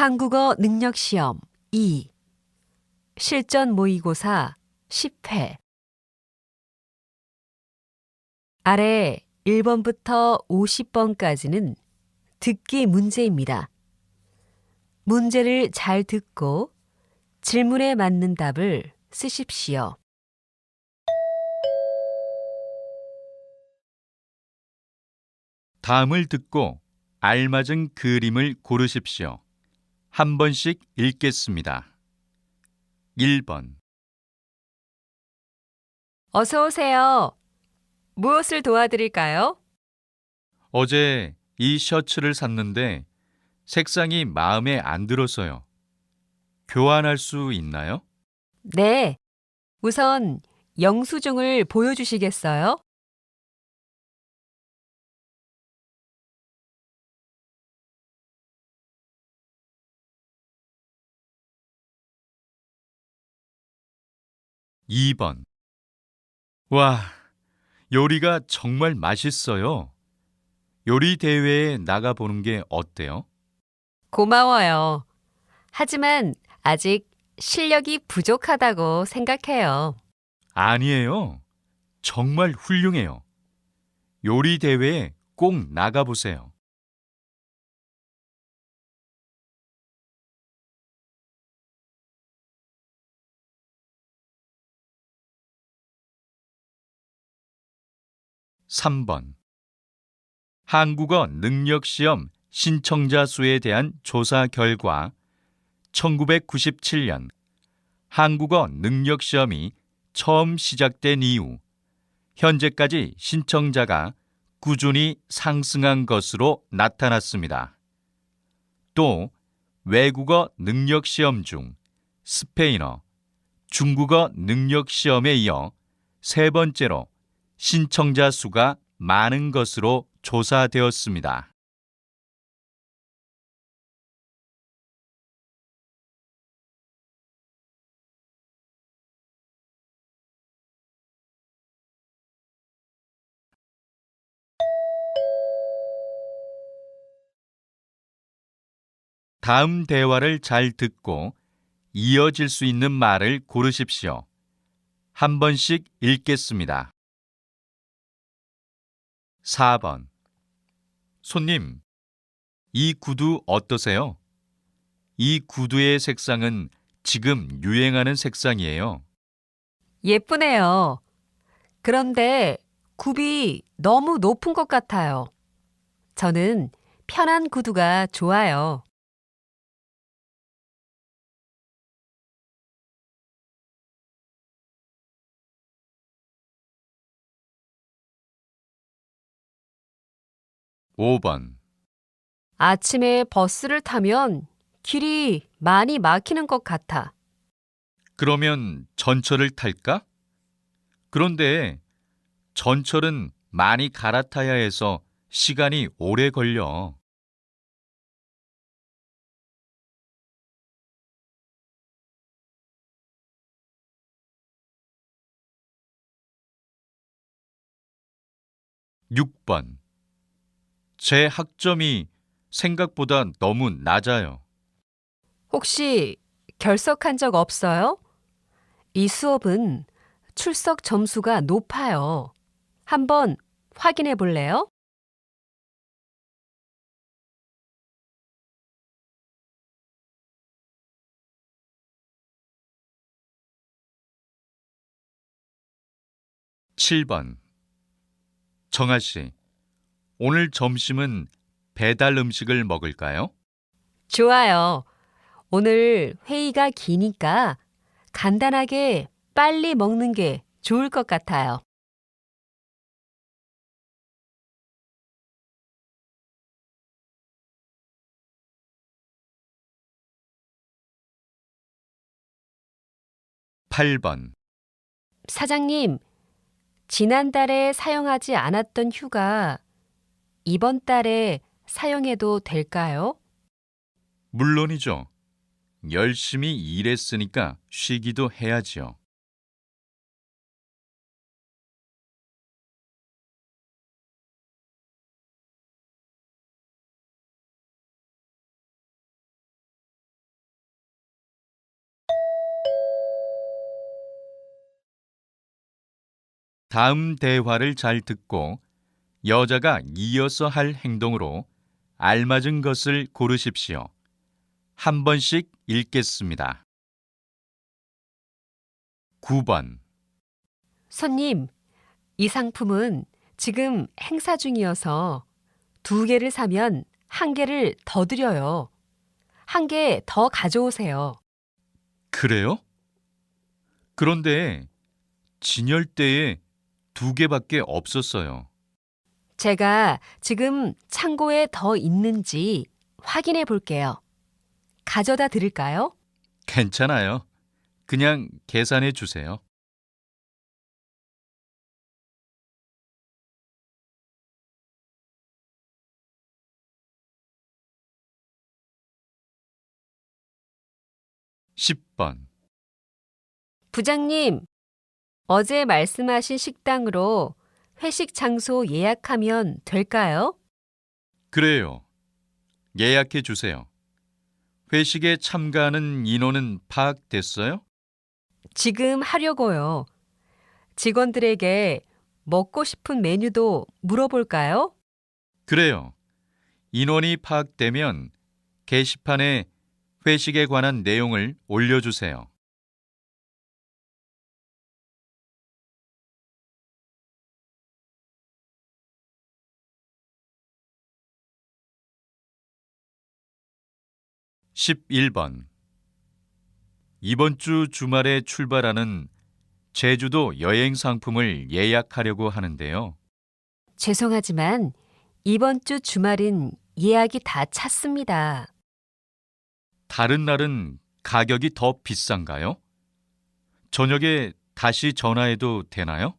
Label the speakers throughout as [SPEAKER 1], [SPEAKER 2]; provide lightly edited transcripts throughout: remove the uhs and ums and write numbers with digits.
[SPEAKER 1] 한국어 능력시험 2 실전 모의고사 10회 아래 1번부터 50번까지는 듣기 문제입니다. 문제를 잘 듣고 질문에 맞는 답을 쓰십시오.
[SPEAKER 2] 다음을 듣고 알맞은 그림을 고르십시오. 한 번씩 읽겠습니다. 1번.
[SPEAKER 1] 어서 오세요. 무엇을 도와드릴까요?
[SPEAKER 2] 어제 이 셔츠를 샀는데 색상이 마음에 안 들어서요. 교환할 수 있나요?
[SPEAKER 1] 네. 우선 영수증을 보여주시겠어요?
[SPEAKER 2] 2번. 와, 요리가 정말 맛있어요. 요리 대회에 나가보는 게 어때요?
[SPEAKER 1] 고마워요. 하지만 아직 실력이 부족하다고 생각해요.
[SPEAKER 2] 아니에요. 정말 훌륭해요. 요리 대회에 꼭 나가보세요. 3번. 한국어 능력시험 신청자 수에 대한 조사 결과 1997년 한국어 능력시험이 처음 시작된 이후 현재까지 신청자가 꾸준히 상승한 것으로 나타났습니다. 또 외국어 능력시험 중 스페인어, 중국어 능력시험에 이어 세 번째로 신청자 수가 많은 것으로 조사되었습니다. 다음 대화를 잘 듣고 이어질 수 있는 말을 고르십시오. 한 번씩 읽겠습니다. 4번. 손님, 이 구두 어떠세요? 이 구두의 색상은 지금 유행하는 색상이에요.
[SPEAKER 1] 예쁘네요. 그런데 굽이 너무 높은 것 같아요. 저는 편한 구두가 좋아요.
[SPEAKER 2] 5번.
[SPEAKER 1] 아침에 버스를 타면 길이 많이 막히는 것 같아.
[SPEAKER 2] 그러면 전철을 탈까? 그런데 전철은 많이 갈아타야 해서 시간이 오래 걸려. 6번. 제 학점이 생각보다 너무 낮아요.
[SPEAKER 1] 혹시 결석한 적 없어요? 이 수업은 출석 점수가 높아요. 한번 확인해 볼래요?
[SPEAKER 2] 7번. 정아 씨, 오늘 점심은 배달 음식을 먹을까요?
[SPEAKER 1] 좋아요. 오늘 회의가 기니까 간단하게 빨리 먹는 게 좋을 것 같아요.
[SPEAKER 2] 8번.
[SPEAKER 1] 사장님, 지난달에 사용하지 않았던 휴가 이번 달에 사용해도 될까요?
[SPEAKER 2] 물론이죠. 열심히 일했으니까 쉬기도 해야지요. 다음 대화를 잘 듣고 여자가 이어서 할 행동으로 알맞은 것을 고르십시오. 한 번씩 읽겠습니다. 9번.
[SPEAKER 1] 손님, 이 상품은 지금 행사 중이어서 2개를 사면 1개를 더 드려요. 1개 더 가져오세요.
[SPEAKER 2] 그래요? 그런데 진열대에 2개밖에 없었어요.
[SPEAKER 1] 제가 지금 창고에 더 있는지 확인해 볼게요. 가져다 드릴까요?
[SPEAKER 2] 괜찮아요. 그냥 계산해 주세요. 10번.
[SPEAKER 1] 부장님, 어제 말씀하신 식당으로 회식 장소 예약하면 될까요?
[SPEAKER 2] 그래요. 예약해 주세요. 회식에 참가하는 인원은 파악됐어요?
[SPEAKER 1] 지금 하려고요. 직원들에게 먹고 싶은 메뉴도 물어볼까요?
[SPEAKER 2] 그래요. 인원이 파악되면 게시판에 회식에 관한 내용을 올려주세요. 11번. 이번 주 주말에 출발하는 제주도 여행 상품을 예약하려고 하는데요.
[SPEAKER 1] 죄송하지만 이번 주 주말은 예약이 다 찼습니다.
[SPEAKER 2] 다른 날은 가격이 더 비싼가요? 저녁에 다시 전화해도 되나요?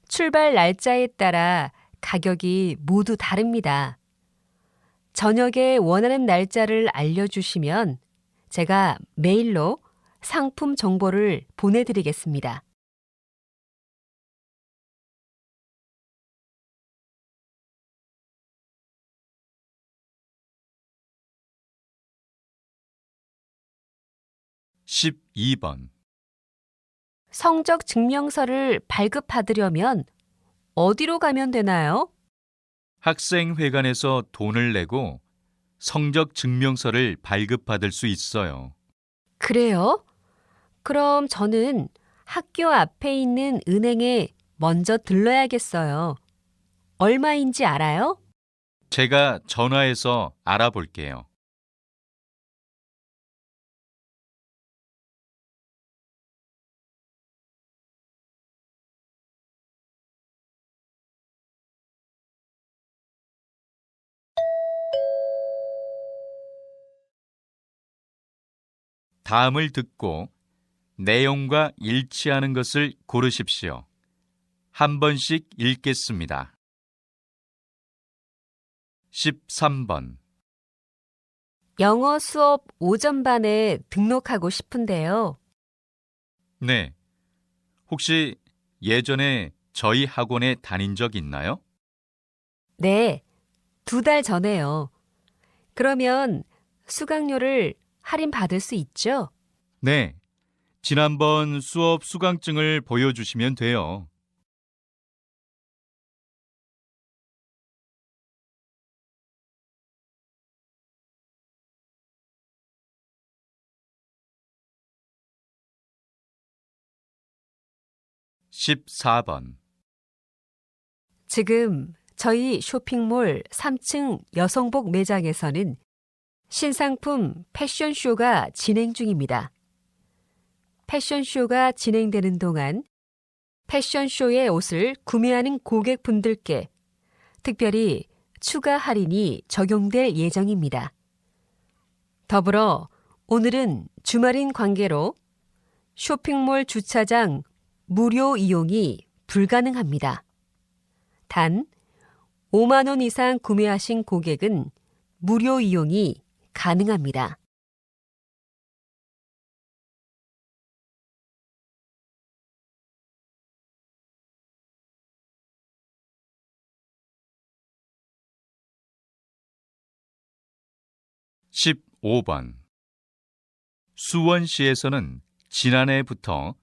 [SPEAKER 1] 출발 날짜에 따라 가격이 모두 다릅니다. 저녁에 원하는 날짜를 알려주시면 제가 메일로 상품 정보를 보내드리겠습니다.
[SPEAKER 2] (12번)
[SPEAKER 1] 성적 증명서를 발급받으려면 어디로 가면 되나요?
[SPEAKER 2] 학생회관에서 돈을 내고 성적 증명서를 발급받을 수 있어요.
[SPEAKER 1] 그래요? 그럼 저는 학교 앞에 있는 은행에 먼저 들러야겠어요. 얼마인지 알아요?
[SPEAKER 2] 제가 전화해서 알아볼게요. 다음을 듣고 내용과 일치하는 것을 고르십시오. 한 번씩 읽겠습니다. 13번.
[SPEAKER 1] 영어 수업 오전반에 등록하고 싶은데요.
[SPEAKER 2] 네. 혹시 예전에 저희 학원에 다닌 적 있나요?
[SPEAKER 1] 네, 2달 전에요. 그러면 수강료를 할인받을 수 있죠?
[SPEAKER 2] 네. 지난번 수업 수강증을 보여주시면 돼요. 14번.
[SPEAKER 1] 지금 저희 쇼핑몰 3층 여성복 매장에서는 신상품 패션쇼가 진행 중입니다. 패션쇼가 진행되는 동안 패션쇼의 옷을 구매하는 고객분들께 특별히 추가 할인이 적용될 예정입니다. 더불어 오늘은 주말인 관계로 쇼핑몰 주차장 무료 이용이 불가능합니다. 단 5만 원 이상 구매하신 고객은 무료 이용이 가능합니다.
[SPEAKER 2] (15번) 수원시에서는 지난해부터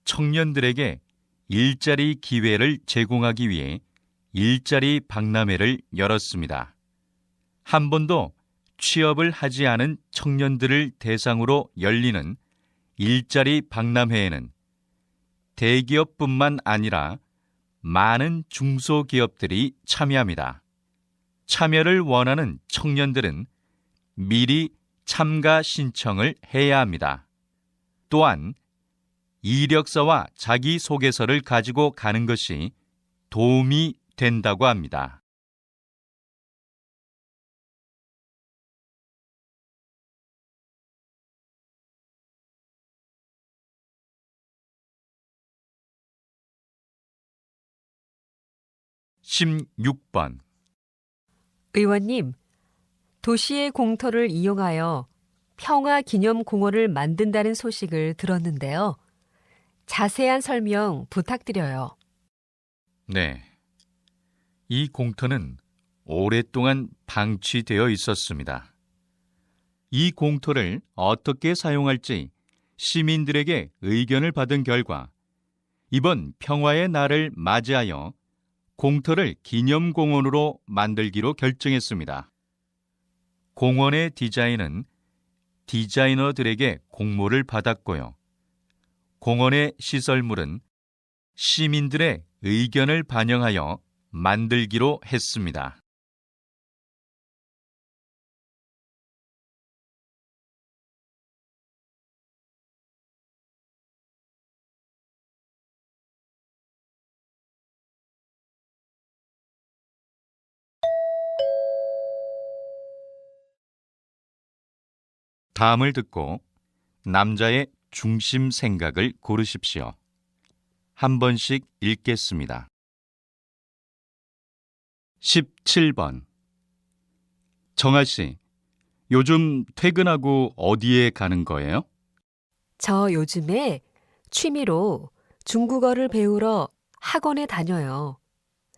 [SPEAKER 2] 청년들에게 일자리 기회를 제공하기 위해 일자리 박람회를 열었습니다. 한 번도 취업을 하지 않은 청년들을 대상으로 열리는 일자리 박람회에는 대기업뿐만 아니라 많은 중소기업들이 참여합니다. 참여를 원하는 청년들은 미리 참가 신청을 해야 합니다. 또한 이력서와 자기소개서를 가지고 가는 것이 도움이 된다고 합니다. (16번)
[SPEAKER 1] 의원님, 도시의 공터를 이용하여 평화기념공원을 만든다는 소식을 들었는데요. 자세한 설명 부탁드려요.
[SPEAKER 2] 네. 이 공터는 오랫동안 방치되어 있었습니다. 이 공터를 어떻게 사용할지 시민들에게 의견을 받은 결과 이번 평화의 날을 맞이하여 공터를 기념공원으로 만들기로 결정했습니다. 공원의 디자인은 디자이너들에게 공모를 받았고요. 공원의 시설물은 시민들의 의견을 반영하여 만들기로 했습니다. 다음을 듣고 남자의 중심 생각을 고르십시오. 한 번씩 읽겠습니다. 17번. 정아 씨, 요즘 퇴근하고 어디에 가는 거예요?
[SPEAKER 1] 저 요즘에 취미로 중국어를 배우러 학원에 다녀요.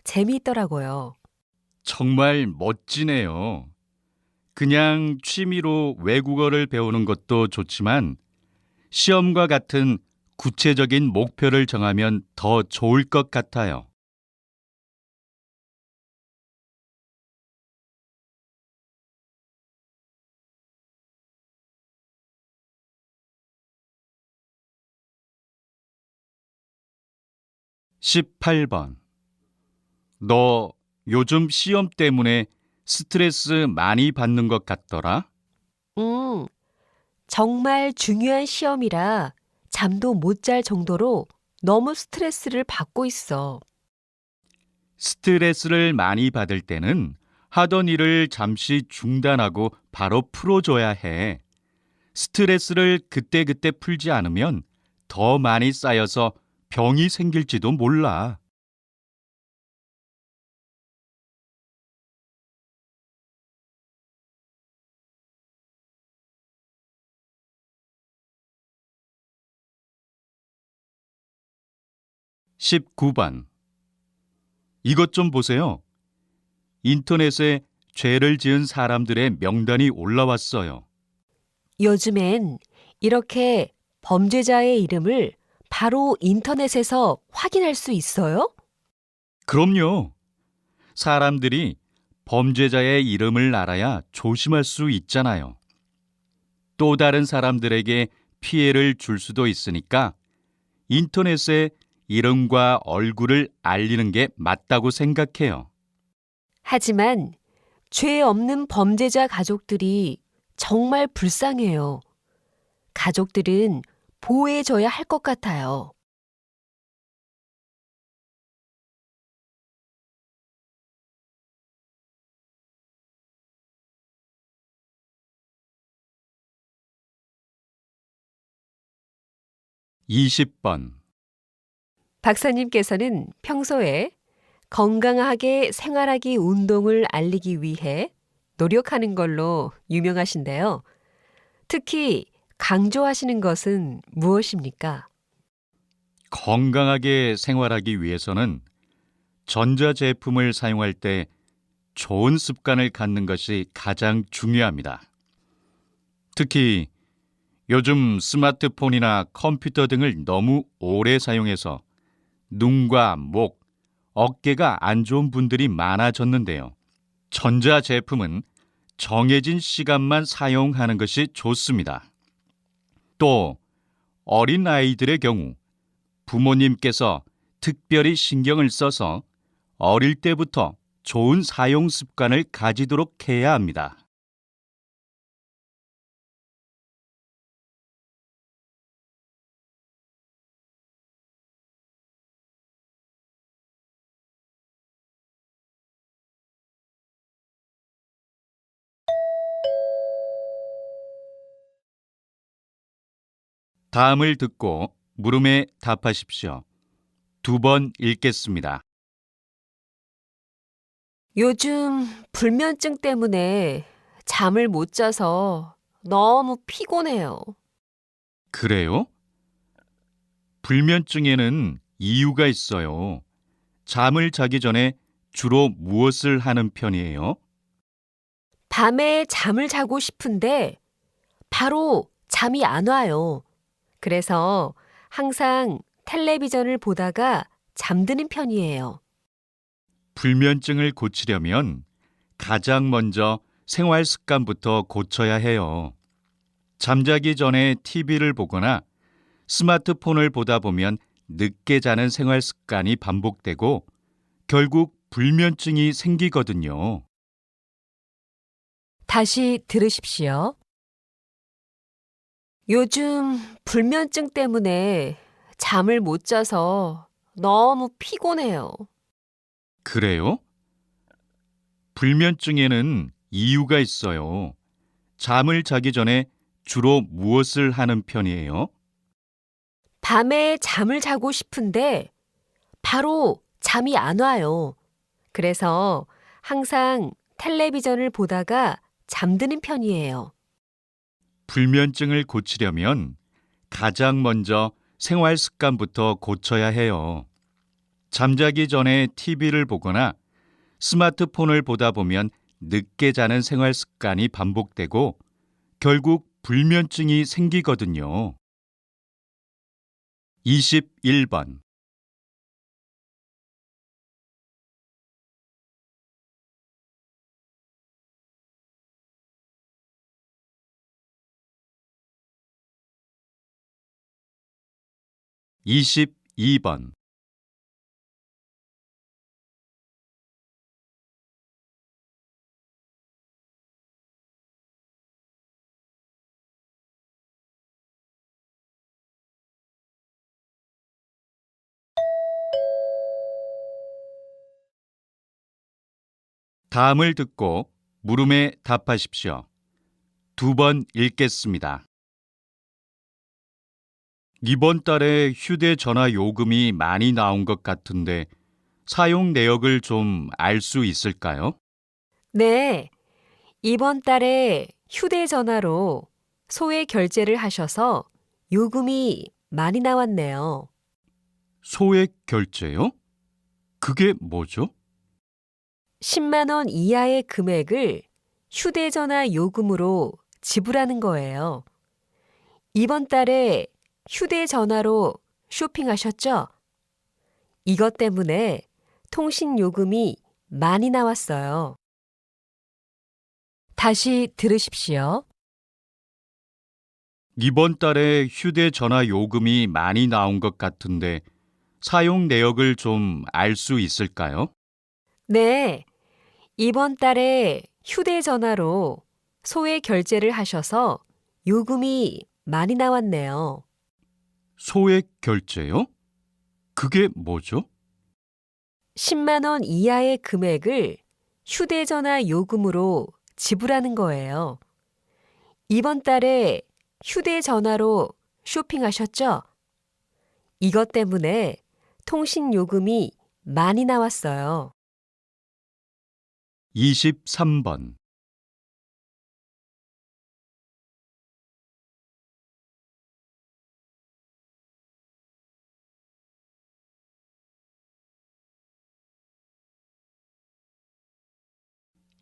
[SPEAKER 1] 재미있더라고요.
[SPEAKER 2] 정말 멋지네요. 그냥 취미로 외국어를 배우는 것도 좋지만 시험과 같은 구체적인 목표를 정하면 더 좋을 것 같아요. (18번) 너 요즘 시험 때문에 스트레스 많이 받는 것 같더라?
[SPEAKER 1] 정말 중요한 시험이라 잠도 못 잘 정도로 너무 스트레스를 받고 있어.
[SPEAKER 2] 스트레스를 많이 받을 때는 하던 일을 잠시 중단하고 바로 풀어줘야 해. 스트레스를 그때그때 풀지 않으면 더 많이 쌓여서 병이 생길지도 몰라. (19번) 이것 좀 보세요. 인터넷에 죄를 지은 사람들의 명단이 올라왔어요.
[SPEAKER 1] 요즘엔 이렇게 범죄자의 이름을 바로 인터넷에서 확인할 수 있어요?
[SPEAKER 2] 그럼요. 사람들이 범죄자의 이름을 알아야 조심할 수 있잖아요. 또 다른 사람들에게 피해를 줄 수도 있으니까 인터넷에 이름과 얼굴을 알리는 게 맞다고 생각해요.
[SPEAKER 1] 하지만 죄 없는 범죄자 가족들이 정말 불쌍해요. 가족들은 보호해줘야 할 것 같아요.
[SPEAKER 2] (20번)
[SPEAKER 1] 박사님께서는 평소에 건강하게 생활하기 운동을 알리기 위해 노력하는 걸로 유명하신데요. 특히 강조하시는 것은 무엇입니까?
[SPEAKER 2] 건강하게 생활하기 위해서는 전자제품을 사용할 때 좋은 습관을 갖는 것이 가장 중요합니다. 특히 요즘 스마트폰이나 컴퓨터 등을 너무 오래 사용해서 눈과 목, 어깨가 안 좋은 분들이 많아졌는데요. 전자 제품은 정해진 시간만 사용하는 것이 좋습니다. 또 어린 아이들의 경우 부모님께서 특별히 신경을 써서 어릴 때부터 좋은 사용 습관을 가지도록 해야 합니다. 다음을 듣고 물음에 답하십시오. 2번 읽겠습니다.
[SPEAKER 1] 요즘 불면증 때문에 잠을 못 자서 너무 피곤해요.
[SPEAKER 2] 그래요? 불면증에는 이유가 있어요. 잠을 자기 전에 주로 무엇을 하는 편이에요?
[SPEAKER 1] 밤에 잠을 자고 싶은데 바로 잠이 안 와요. 그래서 항상 텔레비전을 보다가 잠드는 편이에요.
[SPEAKER 2] 불면증을 고치려면 가장 먼저 생활 습관부터 고쳐야 해요. 잠자기 전에 TV를 보거나 스마트폰을 보다 보면 늦게 자는 생활 습관이 반복되고 결국 불면증이 생기거든요.
[SPEAKER 1] 다시 들으십시오. 요즘 불면증 때문에 잠을 못 자서 너무 피곤해요.
[SPEAKER 2] 그래요? 불면증에는 이유가 있어요. 잠을 자기 전에 주로 무엇을 하는 편이에요?
[SPEAKER 1] 밤에 잠을 자고 싶은데 바로 잠이 안 와요. 그래서 항상 텔레비전을 보다가 잠드는 편이에요.
[SPEAKER 2] 불면증을 고치려면 가장 먼저 생활 습관부터 고쳐야 해요. 잠자기 전에 TV를 보거나 스마트폰을 보다 보면 늦게 자는 생활 습관이 반복되고 결국 불면증이 생기거든요. 21번. 22번. 다음을 듣고 물음에 답하십시오. 2번 읽겠습니다. 이번 달에 휴대전화 요금이 많이 나온 것 같은데 사용 내역을 좀 알 수 있을까요?
[SPEAKER 1] 네, 이번 달에 휴대전화로 소액 결제를 하셔서 요금이 많이 나왔네요.
[SPEAKER 2] 소액 결제요? 그게 뭐죠?
[SPEAKER 1] 10만 원 이하의 금액을 휴대전화 요금으로 지불하는 거예요. 이번 달에 휴대전화로 쇼핑하셨죠? 이것 때문에 통신 요금이 많이 나왔어요. 다시 들으십시오.
[SPEAKER 2] 이번 달에 휴대전화 요금이 많이 나온 것 같은데 사용 내역을 좀 알 수 있을까요?
[SPEAKER 1] 네, 이번 달에 휴대전화로 소액 결제를 하셔서 요금이 많이 나왔네요.
[SPEAKER 2] 소액 결제요? 그게 뭐죠?
[SPEAKER 1] 10만 원 이하의 금액을 휴대전화 요금으로 지불하는 거예요. 이번 달에 휴대전화로 쇼핑하셨죠? 이것 때문에 통신 요금이 많이 나왔어요.
[SPEAKER 2] 23번.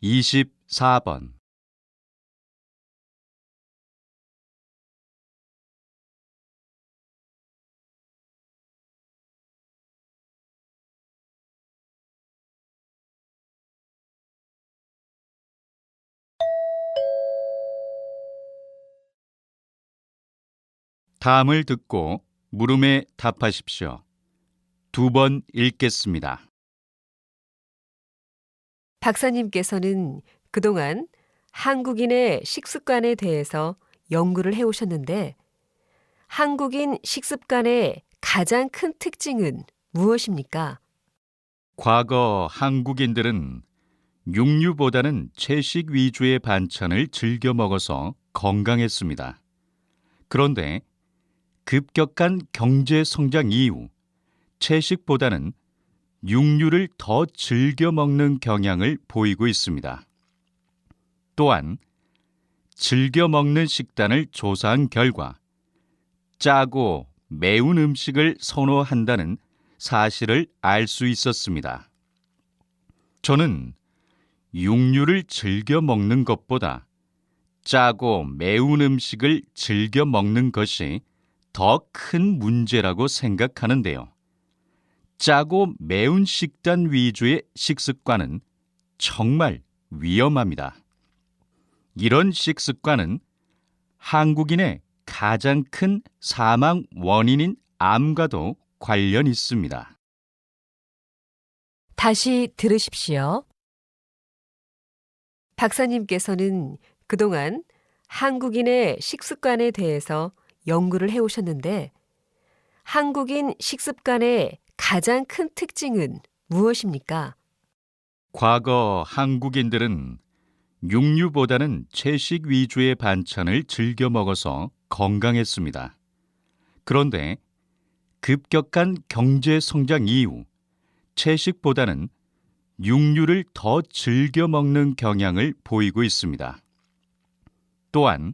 [SPEAKER 2] 이십사 번. 다음을 듣고 물음에 답하십시오. 2번 읽겠습니다.
[SPEAKER 1] 박사님께서는 그동안 한국인의 식습관에 대해서 연구를 해오셨는데 한국인 식습관의 가장 큰 특징은 무엇입니까?
[SPEAKER 2] 과거 한국인들은 육류보다는 채식 위주의 반찬을 즐겨 먹어서 건강했습니다. 그런데 급격한 경제 성장 이후 채식보다는 육류를 더 즐겨 먹는 경향을 보이고 있습니다. 또한 즐겨 먹는 식단을 조사한 결과 짜고 매운 음식을 선호한다는 사실을 알 수 있었습니다. 저는 육류를 즐겨 먹는 것보다 짜고 매운 음식을 즐겨 먹는 것이 더 큰 문제라고 생각하는데요. 짜고 매운 식단 위주의 식습관은 정말 위험합니다. 이런 식습관은 한국인의 가장 큰 사망 원인인 암과도 관련 있습니다.
[SPEAKER 1] 다시 들으십시오. 박사님께서는 그동안 한국인의 식습관에 대해서 연구를 해오셨는데 한국인 식습관의 가장 큰 특징은 무엇입니까?
[SPEAKER 2] 과거 한국인들은 육류보다는 채식 위주의 반찬을 즐겨 먹어서 건강했습니다. 그런데 급격한 경제 성장 이후 채식보다는 육류를 더 즐겨 먹는 경향을 보이고 있습니다. 또한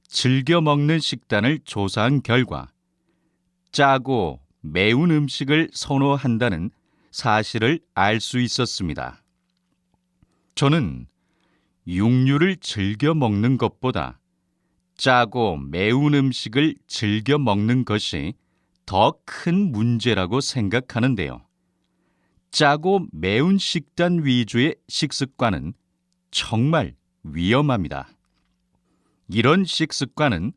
[SPEAKER 2] 즐겨 먹는 식단을 조사한 결과 짜고 매운 음식을 선호한다는 사실을 알 수 있었습니다. 저는 육류를 즐겨 먹는 것보다 짜고 매운 음식을 즐겨 먹는 것이 더 큰 문제라고 생각하는데요. 짜고 매운 식단 위주의 식습관은 정말 위험합니다. 이런 식습관은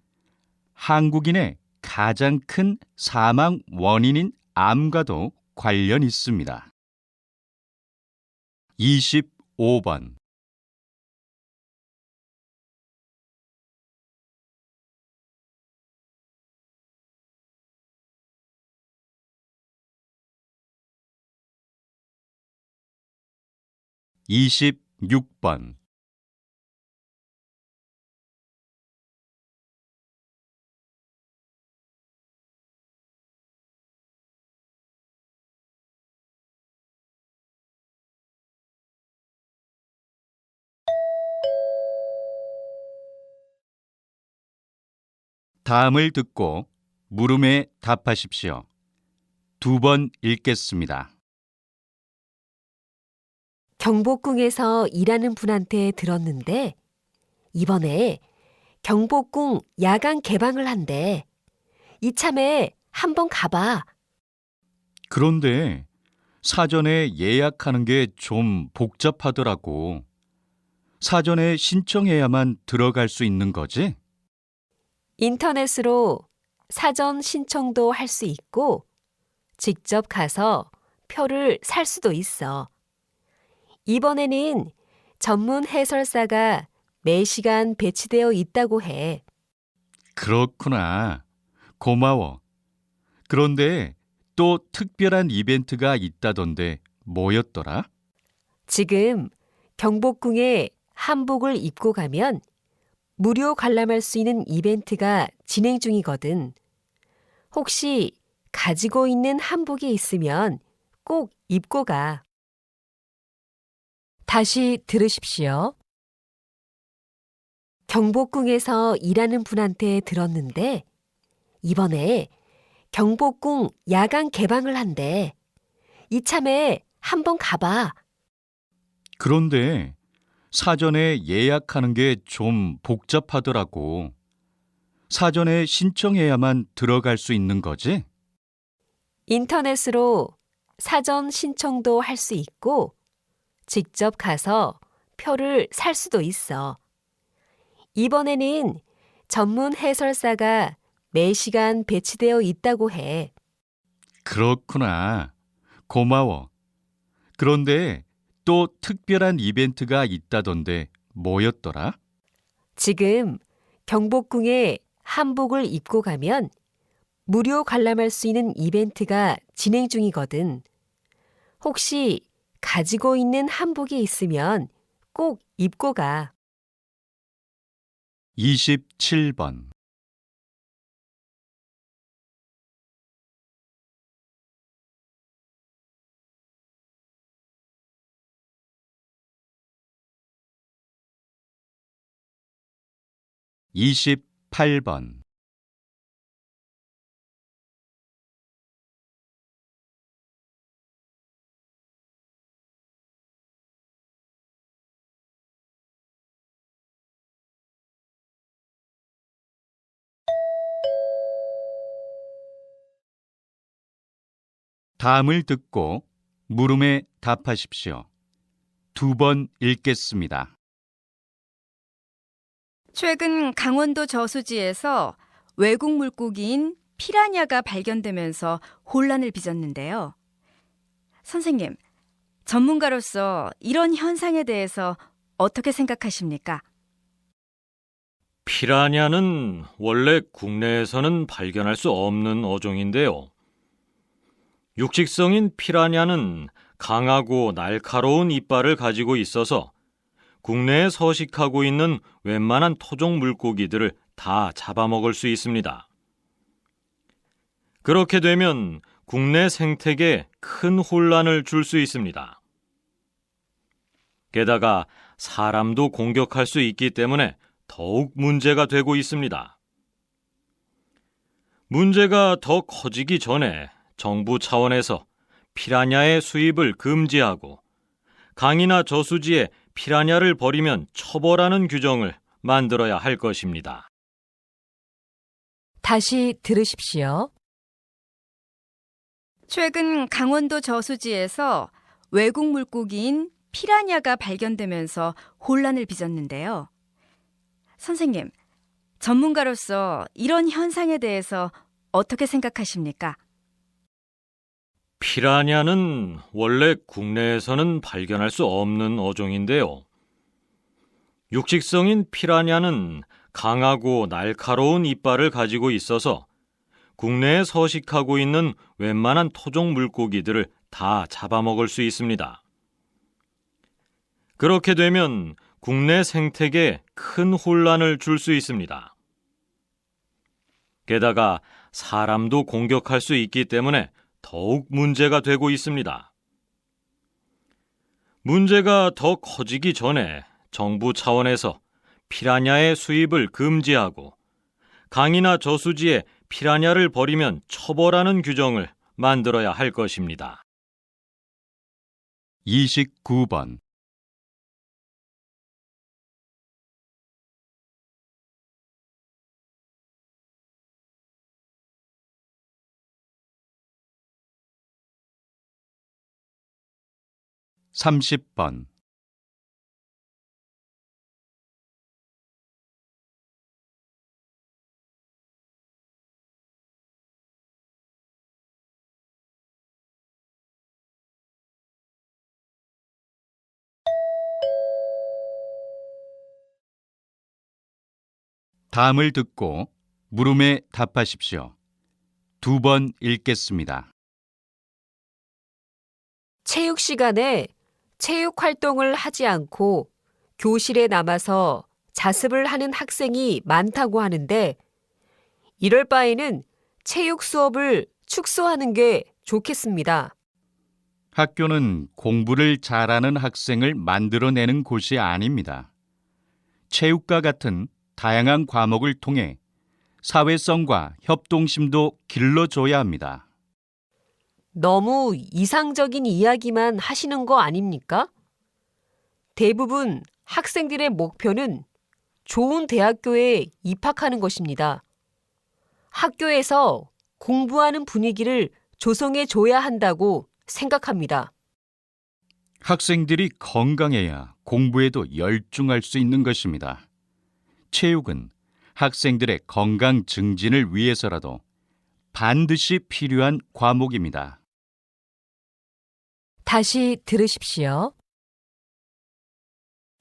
[SPEAKER 2] 한국인의 가장 큰 사망 원인인 암과도 관련 있습니다. 25번 26번 다음을 듣고 물음에 답하십시오. 2번 읽겠습니다.
[SPEAKER 1] 경복궁에서 일하는 분한테 들었는데 이번에 경복궁 야간 개방을 한대. 이참에 한번 가봐.
[SPEAKER 2] 그런데 사전에 예약하는 게 좀 복잡하더라고. 사전에 신청해야만 들어갈 수 있는 거지?
[SPEAKER 1] 인터넷으로 사전 신청도 할 수 있고 직접 가서 표를 살 수도 있어. 이번에는 전문 해설사가 매시간 배치되어 있다고 해.
[SPEAKER 2] 그렇구나. 고마워. 그런데 또 특별한 이벤트가 있다던데 뭐였더라?
[SPEAKER 1] 지금 경복궁에 한복을 입고 가면 무료 관람할 수 있는 이벤트가 진행 중이거든. 혹시 가지고 있는 한복이 있으면 꼭 입고 가. 다시 들으십시오. 경복궁에서 일하는 분한테 들었는데 이번에 경복궁 야간 개방을 한대. 이참에 한번 가봐.
[SPEAKER 2] 그런데 사전에 예약하는 게 좀 복잡하더라고. 사전에 신청해야만 들어갈 수 있는 거지?
[SPEAKER 1] 인터넷으로 사전 신청도 할 수 있고 직접 가서 표를 살 수도 있어. 이번에는 전문 해설사가 매시간 배치되어 있다고 해.
[SPEAKER 2] 그렇구나. 고마워. 그런데 또 특별한 이벤트가 있다던데 뭐였더라?
[SPEAKER 1] 지금 경복궁에 한복을 입고 가면 무료 관람할 수 있는 이벤트가 진행 중이거든. 혹시 가지고 있는 한복이 있으면 꼭 입고 가.
[SPEAKER 2] 27번. 28번. '다음을 듣고 물음에 답하십시오. 2번 읽겠습니다.
[SPEAKER 3] 최근 강원도 저수지에서 외국 물고기인 피라냐가 발견되면서 혼란을 빚었는데요. 선생님, 전문가로서 이런 현상에 대해서 어떻게 생각하십니까?
[SPEAKER 4] 피라냐는 원래 국내에서는 발견할 수 없는 어종인데요. 육식성인 피라냐는 강하고 날카로운 이빨을 가지고 있어서 국내에 서식하고 있는 웬만한 토종 물고기들을 다 잡아먹을 수 있습니다. 그렇게 되면 국내 생태계에 큰 혼란을 줄 수 있습니다. 게다가 사람도 공격할 수 있기 때문에 더욱 문제가 되고 있습니다. 문제가 더 커지기 전에 정부 차원에서 피라냐의 수입을 금지하고 강이나 저수지에 피라냐를 버리면 처벌하는 규정을 만들어야 할 것입니다.
[SPEAKER 1] 다시 들으십시오.
[SPEAKER 3] 최근 강원도 저수지에서 외국 물고기인 피라냐가 발견되면서 혼란을 빚었는데요. 선생님, 전문가로서 이런 현상에 대해서 어떻게 생각하십니까?
[SPEAKER 4] 피라냐는 원래 국내에서는 발견할 수 없는 어종인데요. 육식성인 피라냐는 강하고 날카로운 이빨을 가지고 있어서 국내에 서식하고 있는 웬만한 토종 물고기들을 다 잡아먹을 수 있습니다. 그렇게 되면 국내 생태계에 큰 혼란을 줄 수 있습니다. 게다가 사람도 공격할 수 있기 때문에 더욱 문제가 되고 있습니다. 문제가 더 커지기 전에 정부 차원에서 피라냐의 수입을 금지하고 강이나 저수지에 피라냐를 버리면 처벌하는 규정을 만들어야 할 것입니다.
[SPEAKER 2] 29번. 30번. '다음을 듣고 물음에 답하십시오. 2번 읽겠습니다.
[SPEAKER 1] 체육 시간에 체육 활동을 하지 않고 교실에 남아서 자습을 하는 학생이 많다고 하는데 이럴 바에는 체육 수업을 축소하는 게 좋겠습니다.
[SPEAKER 2] 학교는 공부를 잘하는 학생을 만들어내는 곳이 아닙니다. 체육과 같은 다양한 과목을 통해 사회성과 협동심도 길러줘야 합니다.
[SPEAKER 1] 너무 이상적인 이야기만 하시는 거 아닙니까? 대부분 학생들의 목표는 좋은 대학교에 입학하는 것입니다. 학교에서 공부하는 분위기를 조성해 줘야 한다고 생각합니다.
[SPEAKER 2] 학생들이 건강해야 공부에도 열중할 수 있는 것입니다. 체육은 학생들의 건강 증진을 위해서라도 반드시 필요한 과목입니다.
[SPEAKER 1] 다시 들으십시오.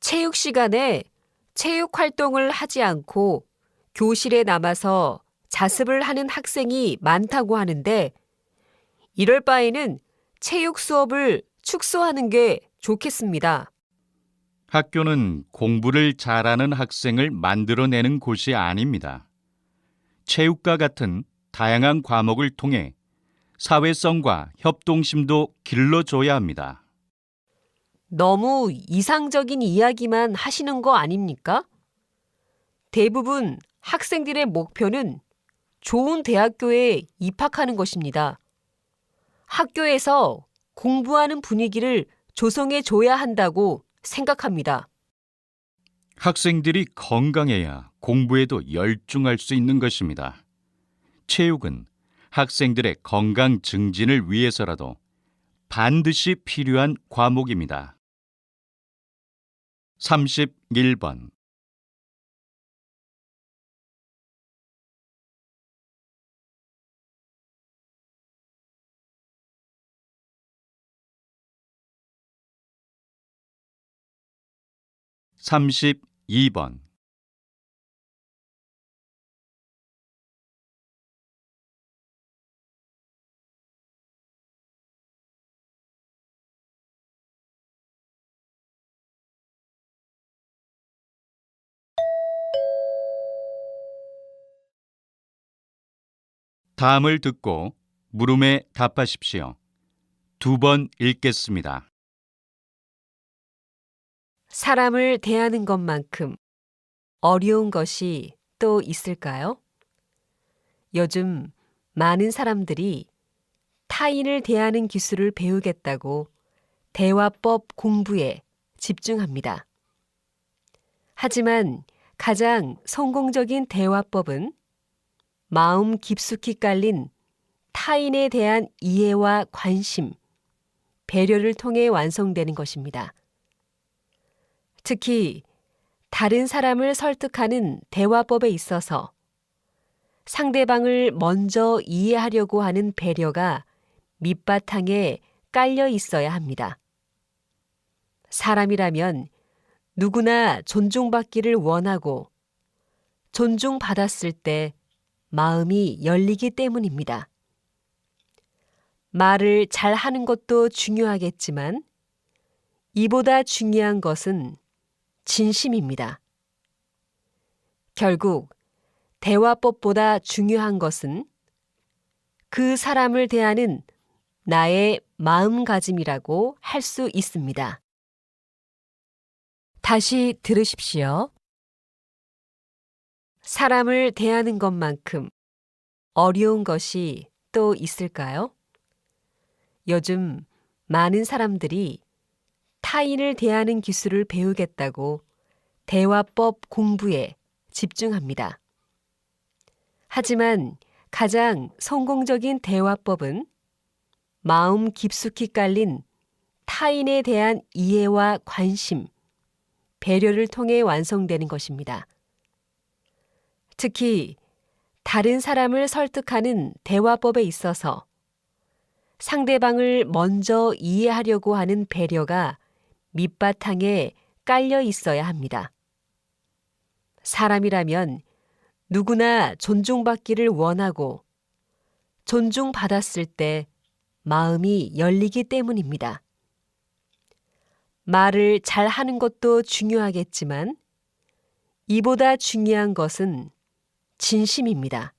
[SPEAKER 1] 체육 시간에 체육 활동을 하지 않고 교실에 남아서 자습을 하는 학생이 많다고 하는데 이럴 바에는 체육 수업을 축소하는 게 좋겠습니다.
[SPEAKER 2] 학교는 공부를 잘하는 학생을 만들어내는 곳이 아닙니다. 체육과 같은 다양한 과목을 통해 사회성과 협동심도 길러줘야 합니다.
[SPEAKER 1] 너무 이상적인 이야기만 하시는 거 아닙니까? 대부분 학생들의 목표는 좋은 대학교에 입학하는 것입니다. 학교에서 공부하는 분위기를 조성해 줘야 한다고 생각합니다.
[SPEAKER 2] 학생들이 건강해야 공부에도 열중할 수 있는 것입니다. 체육은 학생들의 건강 증진을 위해서라도 반드시 필요한 과목입니다. 31번. 삼십이 번. 다음을 듣고 물음에 답하십시오. 2번 읽겠습니다.
[SPEAKER 1] 사람을 대하는 것만큼 어려운 것이 또 있을까요? 요즘 많은 사람들이 타인을 대하는 기술을 배우겠다고 대화법 공부에 집중합니다. 하지만 가장 성공적인 대화법은 마음 깊숙이 깔린 타인에 대한 이해와 관심, 배려를 통해 완성되는 것입니다. 특히 다른 사람을 설득하는 대화법에 있어서 상대방을 먼저 이해하려고 하는 배려가 밑바탕에 깔려 있어야 합니다. 사람이라면 누구나 존중받기를 원하고 존중받았을 때 마음이 열리기 때문입니다. 말을 잘 하는 것도 중요하겠지만 이보다 중요한 것은 진심입니다. 결국 대화법보다 중요한 것은 그 사람을 대하는 나의 마음가짐이라고 할 수 있습니다. 다시 들으십시오. 사람을 대하는 것만큼 어려운 것이 또 있을까요? 요즘 많은 사람들이 타인을 대하는 기술을 배우겠다고 대화법 공부에 집중합니다. 하지만 가장 성공적인 대화법은 마음 깊숙이 깔린 타인에 대한 이해와 관심, 배려를 통해 완성되는 것입니다. 특히 다른 사람을 설득하는 대화법에 있어서 상대방을 먼저 이해하려고 하는 배려가 밑바탕에 깔려 있어야 합니다. 사람이라면 누구나 존중받기를 원하고 존중받았을 때 마음이 열리기 때문입니다. 말을 잘 하는 것도 중요하겠지만 이보다 중요한 것은 진심입니다.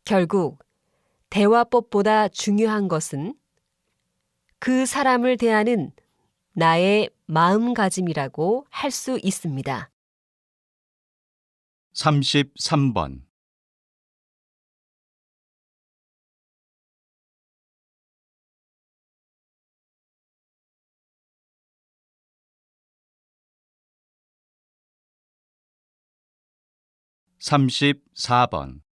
[SPEAKER 1] 결국 대화법보다 중요한 것은 그 사람을 대하는 나의 마음가짐이라고 할 수 있습니다.
[SPEAKER 2] 33번. 삼십사 번.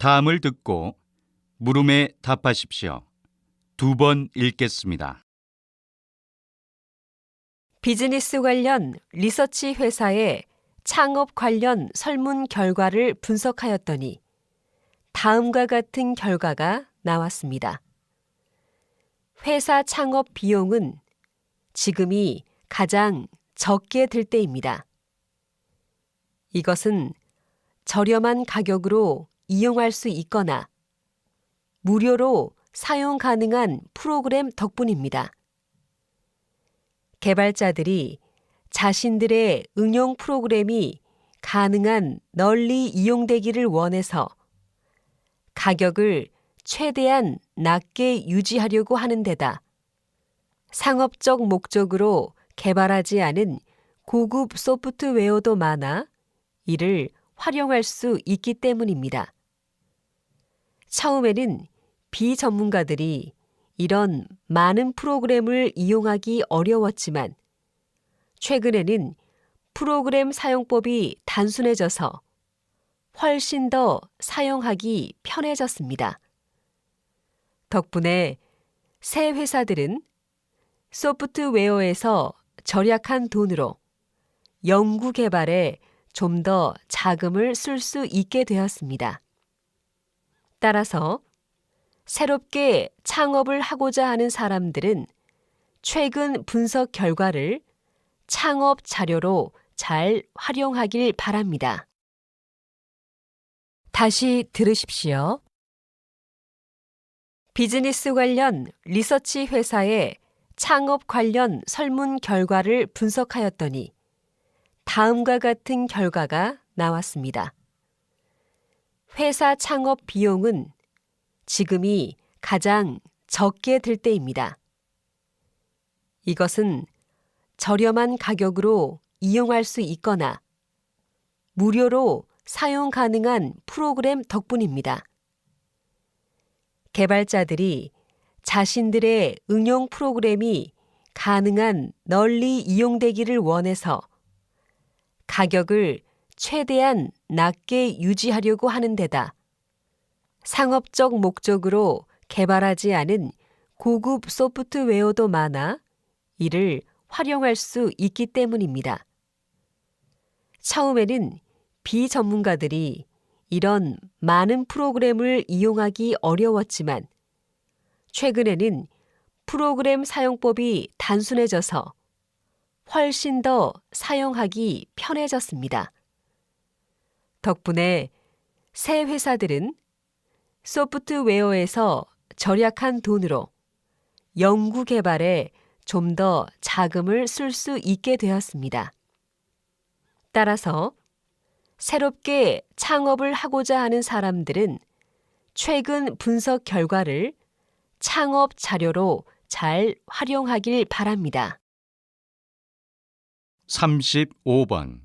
[SPEAKER 2] 다음을 듣고 물음에 답하십시오. 2번 읽겠습니다.
[SPEAKER 1] 비즈니스 관련 리서치 회사의 창업 관련 설문 결과를 분석하였더니 다음과 같은 결과가 나왔습니다. 회사 창업 비용은 지금이 가장 적게 들 때입니다. 이것은 저렴한 가격으로 이용할 수 있거나 무료로 사용 가능한 프로그램 덕분입니다. 개발자들이 자신들의 응용 프로그램이 가능한 널리 이용되기를 원해서 가격을 최대한 낮게 유지하려고 하는 데다 상업적 목적으로 개발하지 않은 고급 소프트웨어도 많아 이를 활용할 수 있기 때문입니다. 처음에는 비전문가들이 이런 많은 프로그램을 이용하기 어려웠지만 최근에는 프로그램 사용법이 단순해져서 훨씬 더 사용하기 편해졌습니다. 덕분에 새 회사들은 소프트웨어에서 절약한 돈으로 연구 개발에 좀 더 자금을 쓸 수 있게 되었습니다. 따라서 새롭게 창업을 하고자 하는 사람들은 최근 분석 결과를 창업 자료로 잘 활용하길 바랍니다. 다시 들으십시오. 비즈니스 관련 리서치 회사의 창업 관련 설문 결과를 분석하였더니 다음과 같은 결과가 나왔습니다. 회사 창업 비용은 지금이 가장 적게 들 때입니다. 이것은 저렴한 가격으로 이용할 수 있거나 무료로 사용 가능한 프로그램 덕분입니다. 개발자들이 자신들의 응용 프로그램이 가능한 널리 이용되기를 원해서 가격을 최대한 낮게 유지하려고 하는 데다 상업적 목적으로 개발하지 않은 고급 소프트웨어도 많아 이를 활용할 수 있기 때문입니다. 처음에는 비전문가들이 이런 많은 프로그램을 이용하기 어려웠지만 최근에는 프로그램 사용법이 단순해져서 훨씬 더 사용하기 편해졌습니다. 덕분에 새 회사들은 소프트웨어에서 절약한 돈으로 연구 개발에 좀 더 자금을 쓸 수 있게 되었습니다. 따라서 새롭게 창업을 하고자 하는 사람들은 최근 분석 결과를 창업 자료로 잘 활용하길 바랍니다.
[SPEAKER 2] 35번.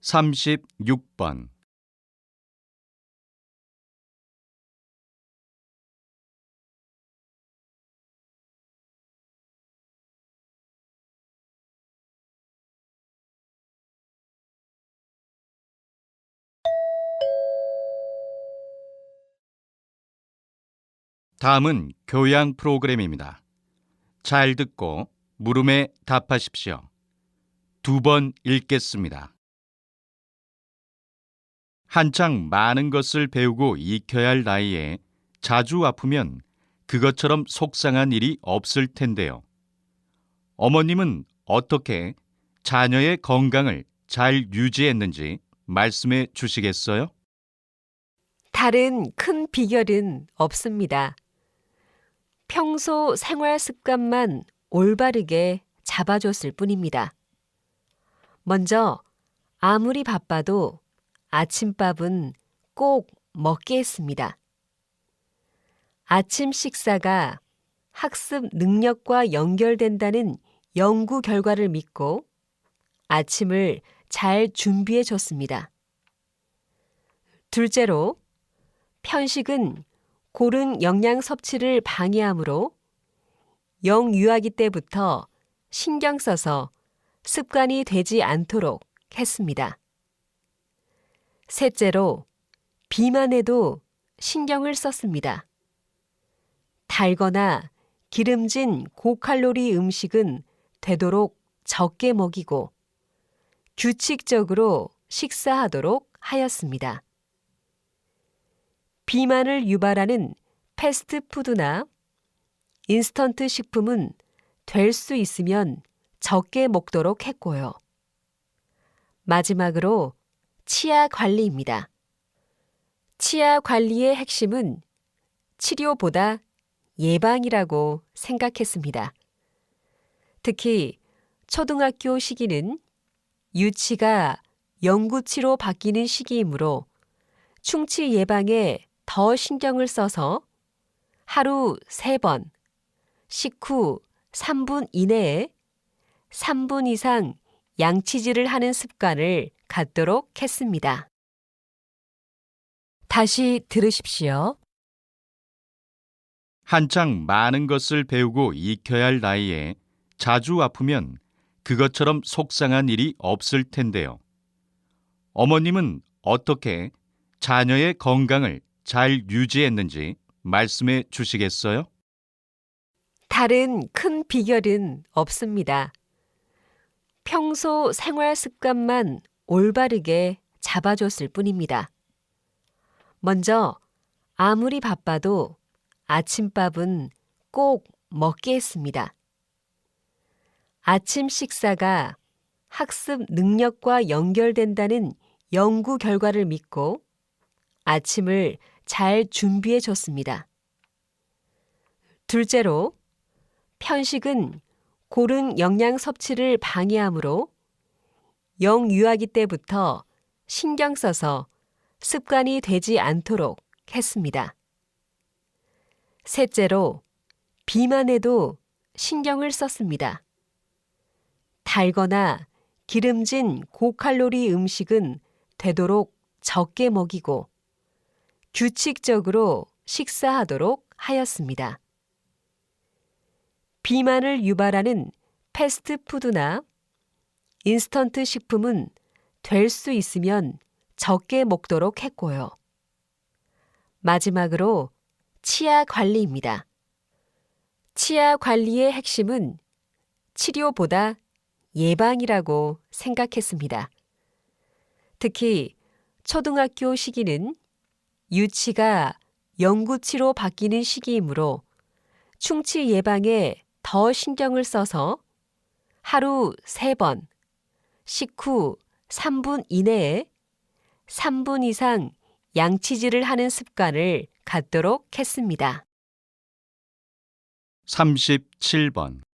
[SPEAKER 2] 삼십육 번. 다음은 교양 프로그램입니다. 잘 듣고 물음에 답하십시오. 2번 읽겠습니다. 한창 많은 것을 배우고 익혀야 할 나이에 자주 아프면 그것처럼 속상한 일이 없을 텐데요. 어머님은 어떻게 자녀의 건강을 잘 유지했는지 말씀해 주시겠어요?
[SPEAKER 1] 다른 큰 비결은 없습니다. 평소 생활 습관만 올바르게 잡아줬을 뿐입니다. 먼저 아무리 바빠도 아침밥은 꼭 먹게 했습니다. 아침 식사가 학습 능력과 연결된다는 연구 결과를 믿고 아침을 잘 준비해 줬습니다. 둘째로 편식은 고른 영양 섭취를 방해하므로 영유아기 때부터 신경 써서 습관이 되지 않도록 했습니다. 셋째로, 비만에도 신경을 썼습니다. 달거나 기름진 고칼로리 음식은 되도록 적게 먹이고 규칙적으로 식사하도록 하였습니다. 비만을 유발하는 패스트푸드나 인스턴트 식품은 될 수 있으면 적게 먹도록 했고요. 마지막으로 치아 관리입니다. 치아 관리의 핵심은 치료보다 예방이라고 생각했습니다. 특히 초등학교 시기는 유치가 영구치로 바뀌는 시기이므로 충치 예방에 더 신경을 써서 하루 3번, 식후 3분 이내에 3분 이상 양치질을 하는 습관을 갖도록 했습니다. 다시 들으십시오.
[SPEAKER 2] 한창 많은 것을 배우고 익혀야 할 나이에 자주 아프면 그것처럼 속상한 일이 없을 텐데요. 어머님은 어떻게 자녀의 건강을 잘 유지했는지 말씀해 주시겠어요?
[SPEAKER 1] 다른 큰 비결은 없습니다. 평소 생활 습관만 올바르게 잡아줬을 뿐입니다. 먼저 아무리 바빠도 아침밥은 꼭 먹게 했습니다. 아침 식사가 학습 능력과 연결된다는 연구 결과를 믿고 아침을 잘 준비해 줬습니다. 둘째로, 편식은 고른 영양 섭취를 방해하므로 영유아기 때부터 신경 써서 습관이 되지 않도록 했습니다. 셋째로, 비만에도 신경을 썼습니다. 달거나 기름진 고칼로리 음식은 되도록 적게 먹이고 규칙적으로 식사하도록 하였습니다. 비만을 유발하는 패스트푸드나 인스턴트 식품은 될 수 있으면 적게 먹도록 했고요. 마지막으로 치아 관리입니다. 치아 관리의 핵심은 치료보다 예방이라고 생각했습니다. 특히 초등학교 시기는 유치가 영구치로 바뀌는 시기이므로 충치 예방에 더 신경을 써서 하루 3번, 식후 3분 이내에 3분 이상 양치질을 하는 습관을 갖도록 했습니다.
[SPEAKER 2] 37번.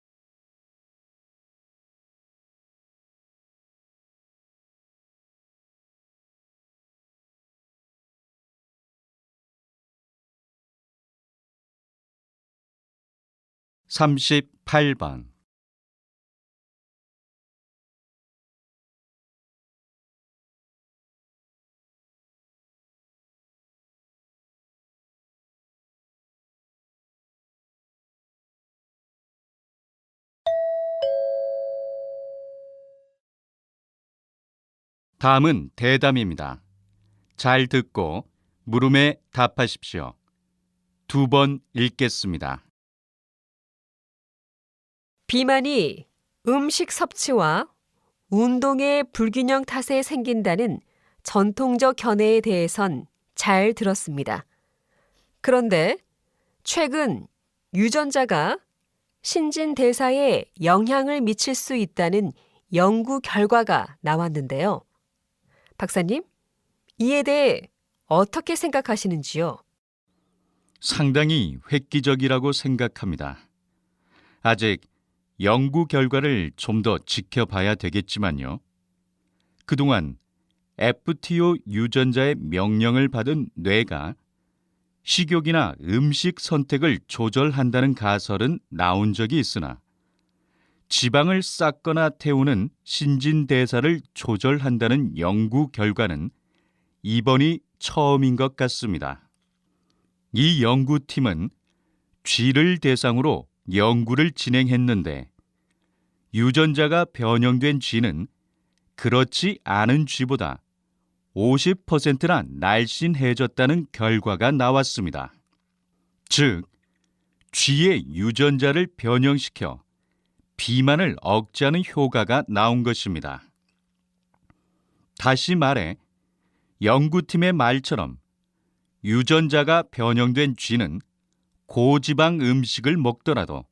[SPEAKER 2] 삼십팔 번. 다음은 대담입니다. 잘 듣고 물음에 답하십시오. 2번 읽겠습니다.
[SPEAKER 1] 비만이 음식 섭취와 운동의 불균형 탓에 생긴다는 전통적 견해에 대해선 잘 들었습니다. 그런데 최근 유전자가 신진대사에 영향을 미칠 수 있다는 연구 결과가 나왔는데요. 박사님, 이에 대해 어떻게 생각하시는지요?
[SPEAKER 2] 상당히 획기적이라고 생각합니다. 아직 연구 결과를 좀 더 지켜봐야 되겠지만요. 그동안 FTO 유전자의 명령을 받은 뇌가 식욕이나 음식 선택을 조절한다는 가설은 나온 적이 있으나 지방을 쌓거나 태우는 신진대사를 조절한다는 연구 결과는 이번이 처음인 것 같습니다. 이 연구팀은 쥐를 대상으로 연구를 진행했는데 유전자가 변형된 쥐는 그렇지 않은 쥐보다 50%나 날씬해졌다는 결과가 나왔습니다. 즉, 쥐의 유전자를 변형시켜 비만을 억제하는 효과가 나온 것입니다. 다시 말해, 연구팀의 말처럼 유전자가 변형된 쥐는 고지방 음식을 먹더라도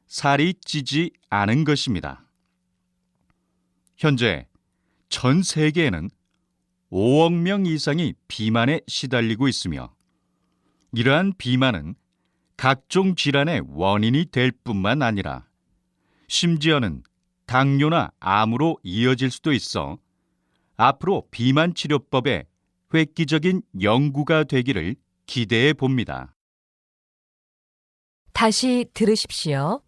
[SPEAKER 2] 살이 찌지 않은 것입니다. 현재 전 세계에는 5억 명 이상이 비만에 시달리고 있으며 이러한 비만은 각종 질환의 원인이 될 뿐만 아니라 심지어는 당뇨나 암으로 이어질 수도 있어 앞으로 비만 치료법에 획기적인 연구가 되기를 기대해 봅니다.
[SPEAKER 1] 다시 들으십시오.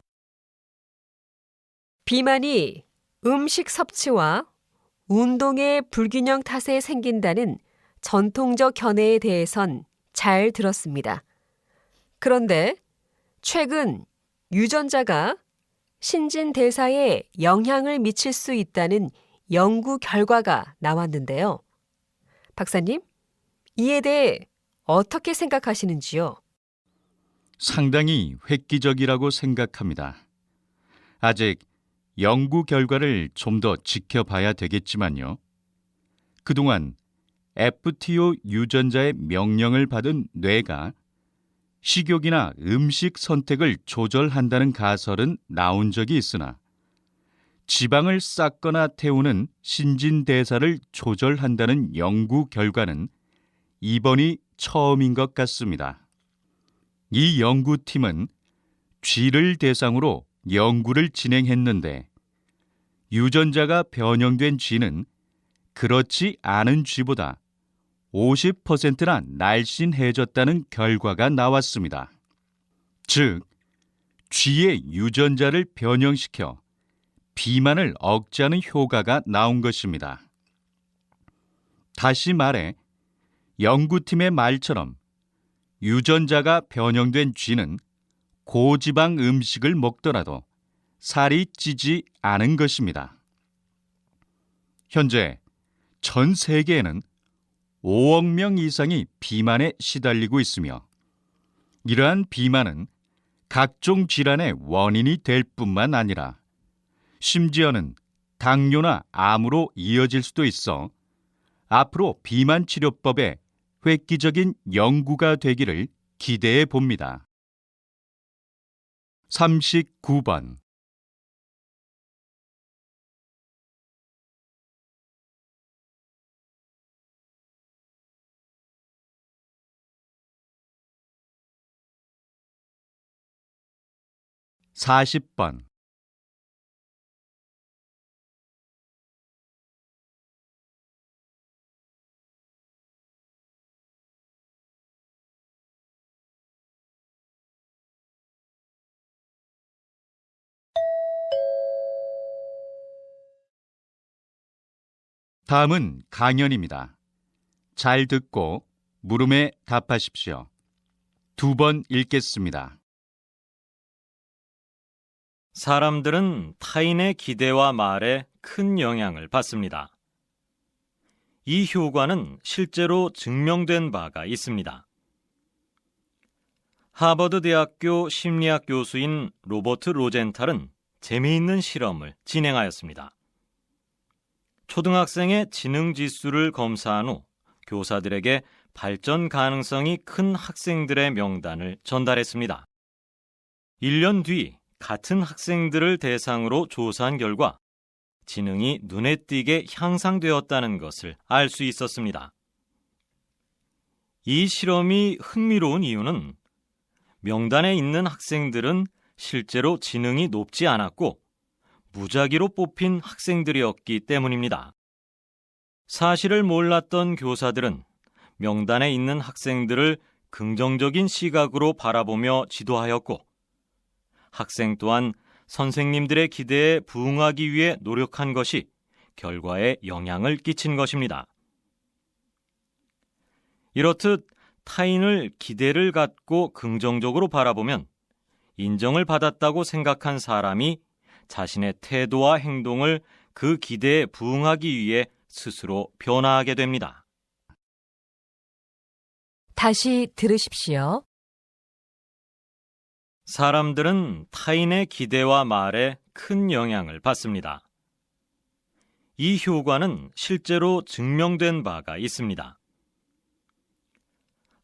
[SPEAKER 1] 비만이 음식 섭취와 운동의 불균형 탓에 생긴다는 전통적 견해에 대해선 잘 들었습니다. 그런데 최근 유전자가 신진대사에 영향을 미칠 수 있다는 연구 결과가 나왔는데요. 박사님, 이에 대해 어떻게 생각하시는지요?
[SPEAKER 2] 상당히 획기적이라고 생각합니다. 아직 연구 결과를 좀 더 지켜봐야 되겠지만요. 그동안 FTO 유전자의 명령을 받은 뇌가 식욕이나 음식 선택을 조절한다는 가설은 나온 적이 있으나 지방을 쌓거나 태우는 신진대사를 조절한다는 연구 결과는 이번이 처음인 것 같습니다. 이 연구팀은 쥐를 대상으로 연구를 진행했는데 유전자가 변형된 쥐는 그렇지 않은 쥐보다 50%나 날씬해졌다는 결과가 나왔습니다. 즉, 쥐의 유전자를 변형시켜 비만을 억제하는 효과가 나온 것입니다. 다시 말해, 연구팀의 말처럼 유전자가 변형된 쥐는 고지방 음식을 먹더라도 살이 찌지 않은 것입니다. 현재 전 세계에는 5억 명 이상이 비만에 시달리고 있으며 이러한 비만은 각종 질환의 원인이 될 뿐만 아니라 심지어는 당뇨나 암으로 이어질 수도 있어 앞으로 비만 치료법에 획기적인 연구가 되기를 기대해 봅니다. 39번 (40번) 다음은 강연입니다. 잘 듣고 물음에 답하십시오. 2번 읽겠습니다.
[SPEAKER 4] 사람들은 타인의 기대와 말에 큰 영향을 받습니다. 이 효과는 실제로 증명된 바가 있습니다. 하버드 대학교 심리학 교수인 로버트 로젠탈은 재미있는 실험을 진행하였습니다. 초등학생의 지능 지수를 검사한 후 교사들에게 발전 가능성이 큰 학생들의 명단을 전달했습니다. 1년 뒤 같은 학생들을 대상으로 조사한 결과 지능이 눈에 띄게 향상되었다는 것을 알 수 있었습니다. 이 실험이 흥미로운 이유는 명단에 있는 학생들은 실제로 지능이 높지 않았고 무작위로 뽑힌 학생들이었기 때문입니다. 사실을 몰랐던 교사들은 명단에 있는 학생들을 긍정적인 시각으로 바라보며 지도하였고 학생 또한 선생님들의 기대에 부응하기 위해 노력한 것이 결과에 영향을 끼친 것입니다. 이렇듯 타인을 기대를 갖고 긍정적으로 바라보면 인정을 받았다고 생각한 사람이 자신의 태도와 행동을 그 기대에 부응하기 위해 스스로 변화하게 됩니다.
[SPEAKER 1] 다시 들으십시오.
[SPEAKER 4] 사람들은 타인의 기대와 말에 큰 영향을 받습니다. 이 효과는 실제로 증명된 바가 있습니다.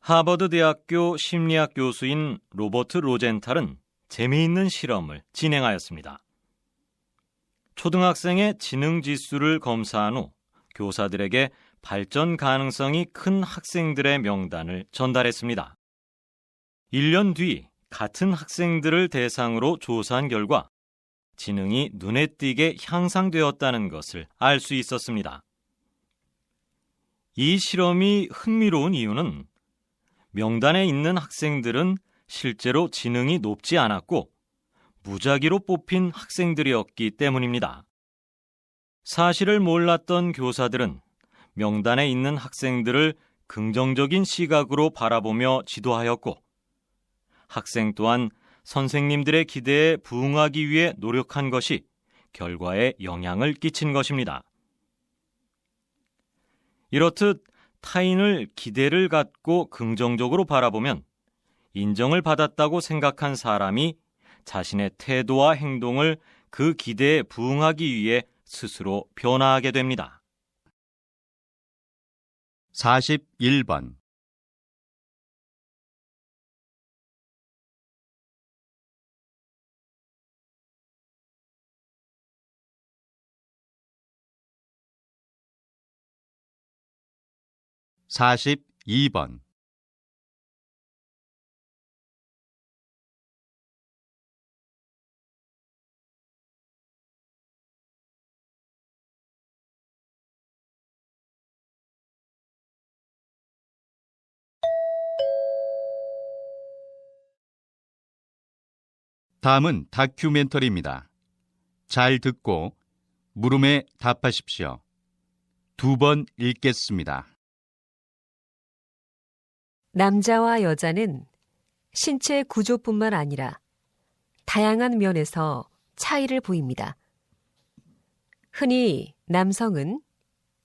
[SPEAKER 4] 하버드 대학교 심리학 교수인 로버트 로젠탈은 재미있는 실험을 진행하였습니다. 초등학생의 지능 지수를 검사한 후 교사들에게 발전 가능성이 큰 학생들의 명단을 전달했습니다. 1년 뒤 같은 학생들을 대상으로 조사한 결과 지능이 눈에 띄게 향상되었다는 것을 알 수 있었습니다. 이 실험이 흥미로운 이유는 명단에 있는 학생들은 실제로 지능이 높지 않았고 무작위로 뽑힌 학생들이었기 때문입니다. 사실을 몰랐던 교사들은 명단에 있는 학생들을 긍정적인 시각으로 바라보며 지도하였고 학생 또한 선생님들의 기대에 부응하기 위해 노력한 것이 결과에 영향을 끼친 것입니다. 이렇듯 타인을 기대를 갖고 긍정적으로 바라보면 인정을 받았다고 생각한 사람이 자신의 태도와 행동을 그 기대에 부응하기 위해 스스로 변화하게 됩니다.
[SPEAKER 2] 41번. (42번) 다음은 다큐멘터리입니다. 잘 듣고 물음에 답하십시오. 2번 읽겠습니다.
[SPEAKER 1] 남자와 여자는 신체 구조뿐만 아니라 다양한 면에서 차이를 보입니다. 흔히 남성은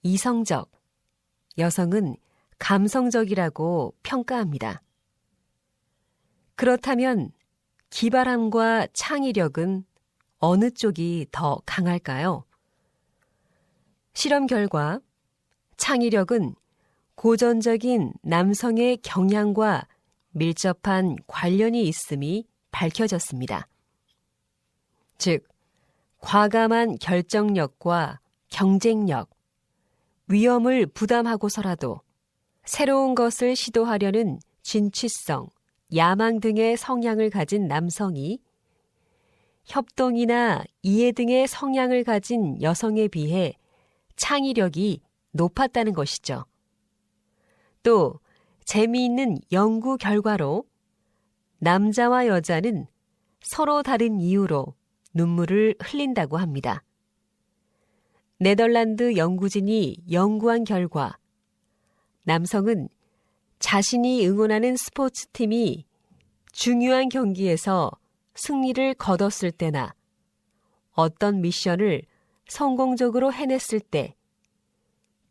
[SPEAKER 1] 이성적, 여성은 감성적이라고 평가합니다. 그렇다면 기발함과 창의력은 어느 쪽이 더 강할까요? 실험 결과 창의력은 고전적인 남성의 경향과 밀접한 관련이 있음이 밝혀졌습니다. 즉, 과감한 결정력과 경쟁력, 위험을 부담하고서라도 새로운 것을 시도하려는 진취성, 야망 등의 성향을 가진 남성이 협동이나 이해 등의 성향을 가진 여성에 비해 창의력이 높았다는 것이죠. 또 재미있는 연구 결과로 남자와 여자는 서로 다른 이유로 눈물을 흘린다고 합니다. 네덜란드 연구진이 연구한 결과 남성은 자신이 응원하는 스포츠팀이 중요한 경기에서 승리를 거뒀을 때나 어떤 미션을 성공적으로 해냈을 때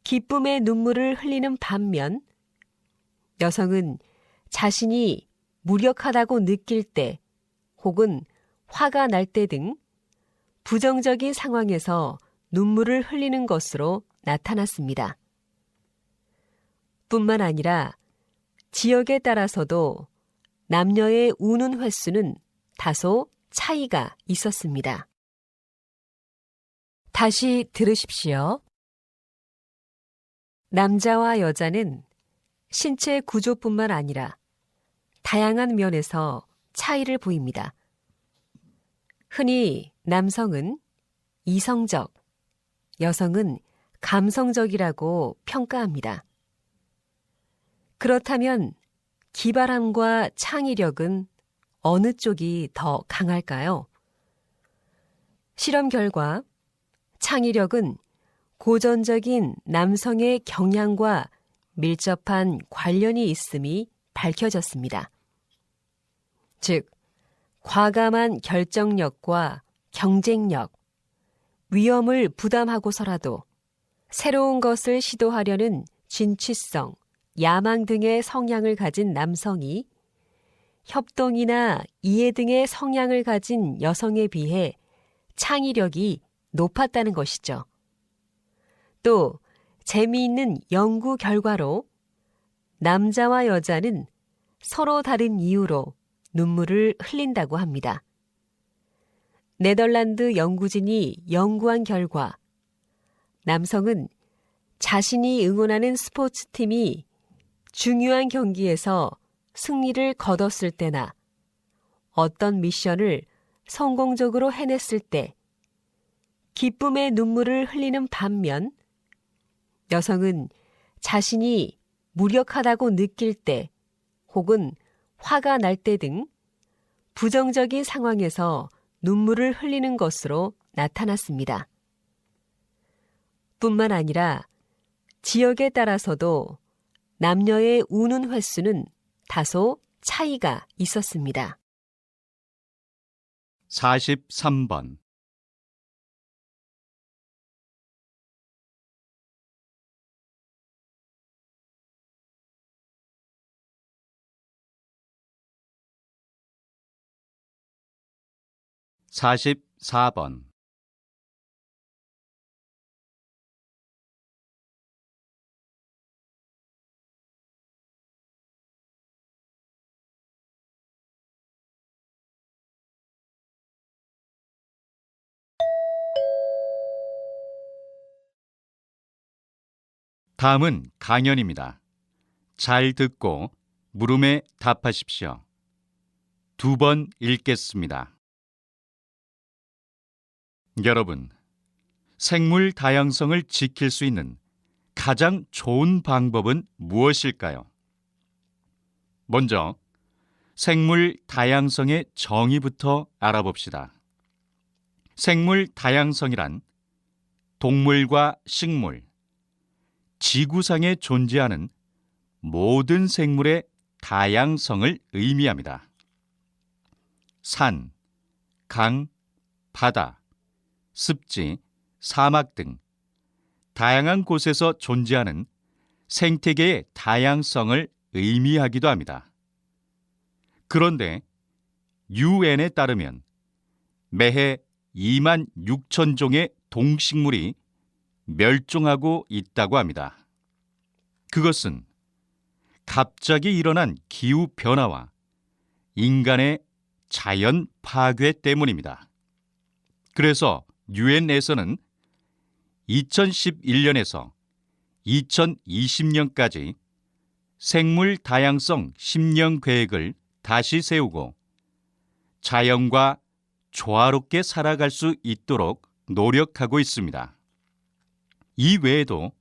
[SPEAKER 1] 기쁨의 눈물을 흘리는 반면 여성은 자신이 무력하다고 느낄 때 혹은 화가 날 때 등 부정적인 상황에서 눈물을 흘리는 것으로 나타났습니다. 뿐만 아니라 지역에 따라서도 남녀의 우는 횟수는 다소 차이가 있었습니다. 다시 들으십시오. 남자와 여자는 신체 구조뿐만 아니라 다양한 면에서 차이를 보입니다. 흔히 남성은 이성적, 여성은 감성적이라고 평가합니다. 그렇다면 기발함과 창의력은 어느 쪽이 더 강할까요? 실험 결과 창의력은 고전적인 남성의 경향과 밀접한 관련이 있음이 밝혀졌습니다. 즉, 과감한 결정력과 경쟁력, 위험을 부담하고서라도 새로운 것을 시도하려는 진취성, 야망 등의 성향을 가진 남성이 협동이나 이해 등의 성향을 가진 여성에 비해 창의력이 높았다는 것이죠. 또 재미있는 연구 결과로 남자와 여자는 서로 다른 이유로 눈물을 흘린다고 합니다. 네덜란드 연구진이 연구한 결과 남성은 자신이 응원하는 스포츠팀이 중요한 경기에서 승리를 거뒀을 때나 어떤 미션을 성공적으로 해냈을 때 기쁨의 눈물을 흘리는 반면 여성은 자신이 무력하다고 느낄 때 혹은 화가 날 때 등 부정적인 상황에서 눈물을 흘리는 것으로 나타났습니다. 뿐만 아니라 지역에 따라서도 남녀의 우는 횟수는 다소 차이가 있었습니다.
[SPEAKER 2] 43번. (44번) 다음은 강연입니다. 잘 듣고 물음에 답하십시오. 2번 읽겠습니다. 여러분, 생물 다양성을 지킬 수 있는 가장 좋은 방법은 무엇일까요? 먼저 생물 다양성의 정의부터 알아봅시다. 생물 다양성이란 동물과 식물, 지구상에 존재하는 모든 생물의 다양성을 의미합니다. 산, 강, 바다, 습지, 사막 등 다양한 곳에서 존재하는 생태계의 다양성을 의미하기도 합니다. 그런데 UN에 따르면 매해 2만 6천 종의 동식물이 멸종하고 있다고 합니다. 그것은 갑자기 일어난 기후 변화와 인간의 자연 파괴 때문입니다. 그래서 유엔에서는 2011년에서 2020년까지 생물 다양성 10년 계획을 다시 세우고 자연과 조화롭게 살아갈 수 있도록 노력하고 있습니다. 이 외에도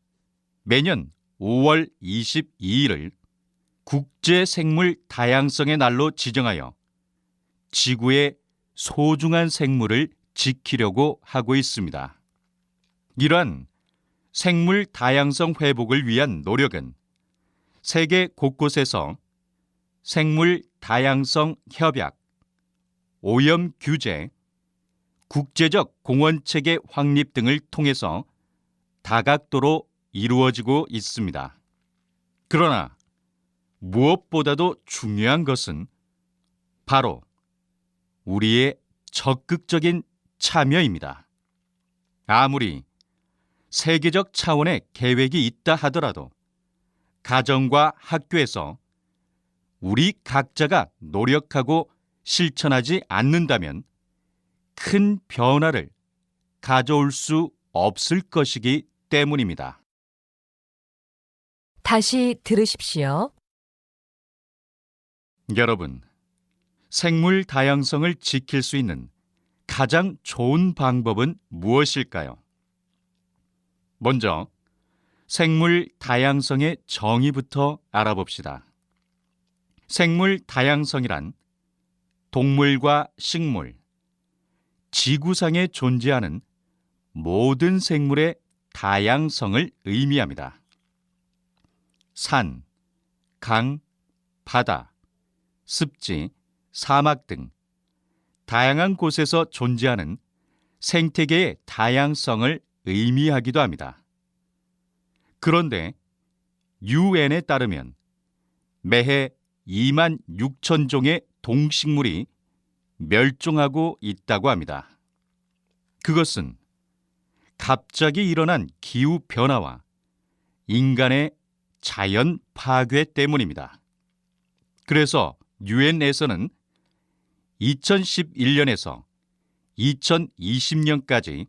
[SPEAKER 2] 매년 5월 22일을 국제 생물 다양성의 날로 지정하여 지구의 소중한 생물을 지키려고 하고 있습니다. 이러한 생물 다양성 회복을 위한 노력은 세계 곳곳에서 생물 다양성 협약, 오염 규제, 국제적 공원체계 확립 등을 통해서 다각도로 이루어지고 있습니다. 그러나 무엇보다도 중요한 것은 바로 우리의 적극적인 참여입니다. 아무리 세계적 차원의 계획이 있다 하더라도 가정과 학교에서 우리 각자가 노력하고 실천하지 않는다면 큰 변화를 가져올 수 없을 것이기 때문입니다.
[SPEAKER 1] 다시 들으십시오.
[SPEAKER 2] 여러분, 생물 다양성을 지킬 수 있는 가장 좋은 방법은 무엇일까요? 먼저 생물 다양성의 정의부터 알아봅시다. 생물 다양성이란 동물과 식물, 지구상에 존재하는 모든 생물의 다양성을 의미합니다. 산, 강, 바다, 습지, 사막 등 다양한 곳에서 존재하는 생태계의 다양성을 의미하기도 합니다. 그런데 UN에 따르면 매해 2만 6천 종의 동식물이 멸종하고 있다고 합니다. 그것은 갑자기 일어난 기후 변화와 인간의 자연 파괴 때문입니다. 그래서 유엔에서는 2011년에서 2020년까지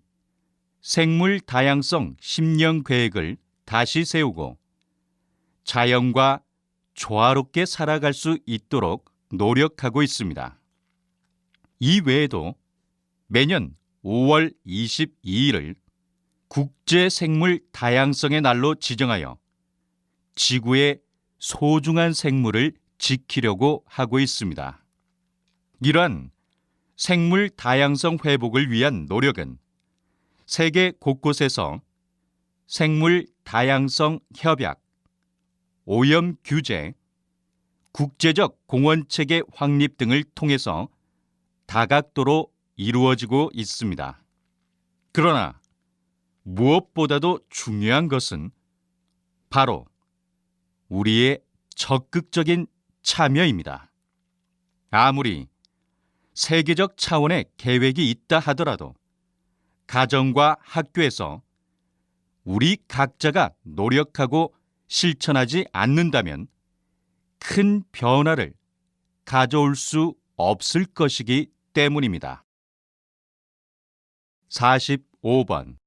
[SPEAKER 2] 생물 다양성 10년 계획을 다시 세우고 자연과 조화롭게 살아갈 수 있도록 노력하고 있습니다. 이 외에도 매년 5월 22일을 국제 생물 다양성의 날로 지정하여 지구의 소중한 생물을 지키려고 하고 있습니다. 이러한 생물 다양성 회복을 위한 노력은 세계 곳곳에서 생물 다양성 협약, 오염 규제, 국제적 공원체계 확립 등을 통해서 다각도로 이루어지고 있습니다. 그러나 무엇보다도 중요한 것은 바로 우리의 적극적인 참여입니다. 아무리 세계적 차원의 계획이 있다 하더라도 가정과 학교에서 우리 각자가 노력하고 실천하지 않는다면 큰 변화를 가져올 수 없을 것이기 때문입니다. 45번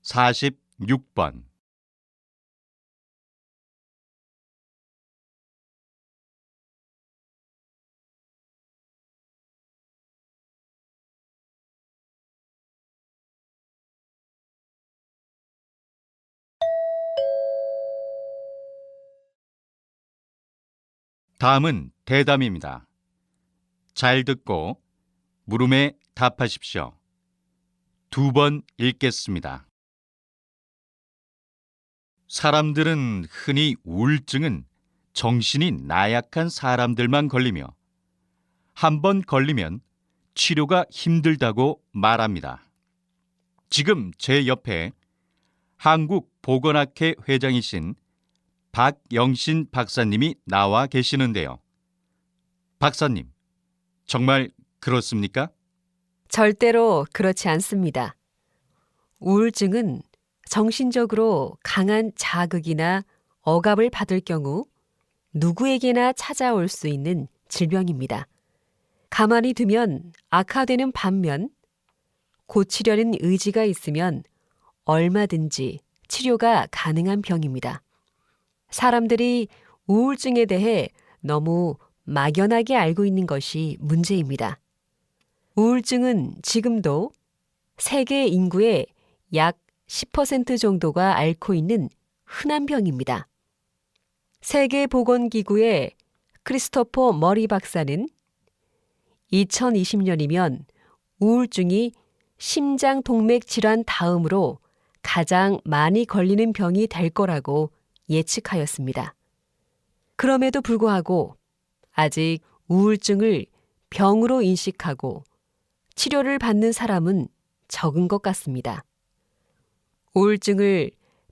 [SPEAKER 2] 46번 다음은 대담입니다. 잘 듣고 물음에 답하십시오. 2번 읽겠습니다. 사람들은 흔히 우울증은 정신이 나약한 사람들만 걸리며 한 번 걸리면 치료가 힘들다고 말합니다. 지금 제 옆에 한국보건학회 회장이신 박영신 박사님이 나와 계시는데요. 박사님, 정말 그렇습니까?
[SPEAKER 1] 절대로 그렇지 않습니다. 우울증은 정신적으로 강한 자극이나 억압을 받을 경우 누구에게나 찾아올 수 있는 질병입니다. 가만히 두면 악화되는 반면 고치려는 의지가 있으면 얼마든지 치료가 가능한 병입니다. 사람들이 우울증에 대해 너무 막연하게 알고 있는 것이 문제입니다. 우울증은 지금도 세계 인구의 약 10% 정도가 앓고 있는 흔한 병입니다. 세계보건기구의 크리스토퍼 머리 박사는 2020년이면 우울증이 심장동맥 질환 다음으로 가장 많이 걸리는 병이 될 거라고 예측하였습니다. 그럼에도 불구하고 아직 우울증을 병으로 인식하고 치료를 받는 사람은 적은 것 같습니다. 우울증을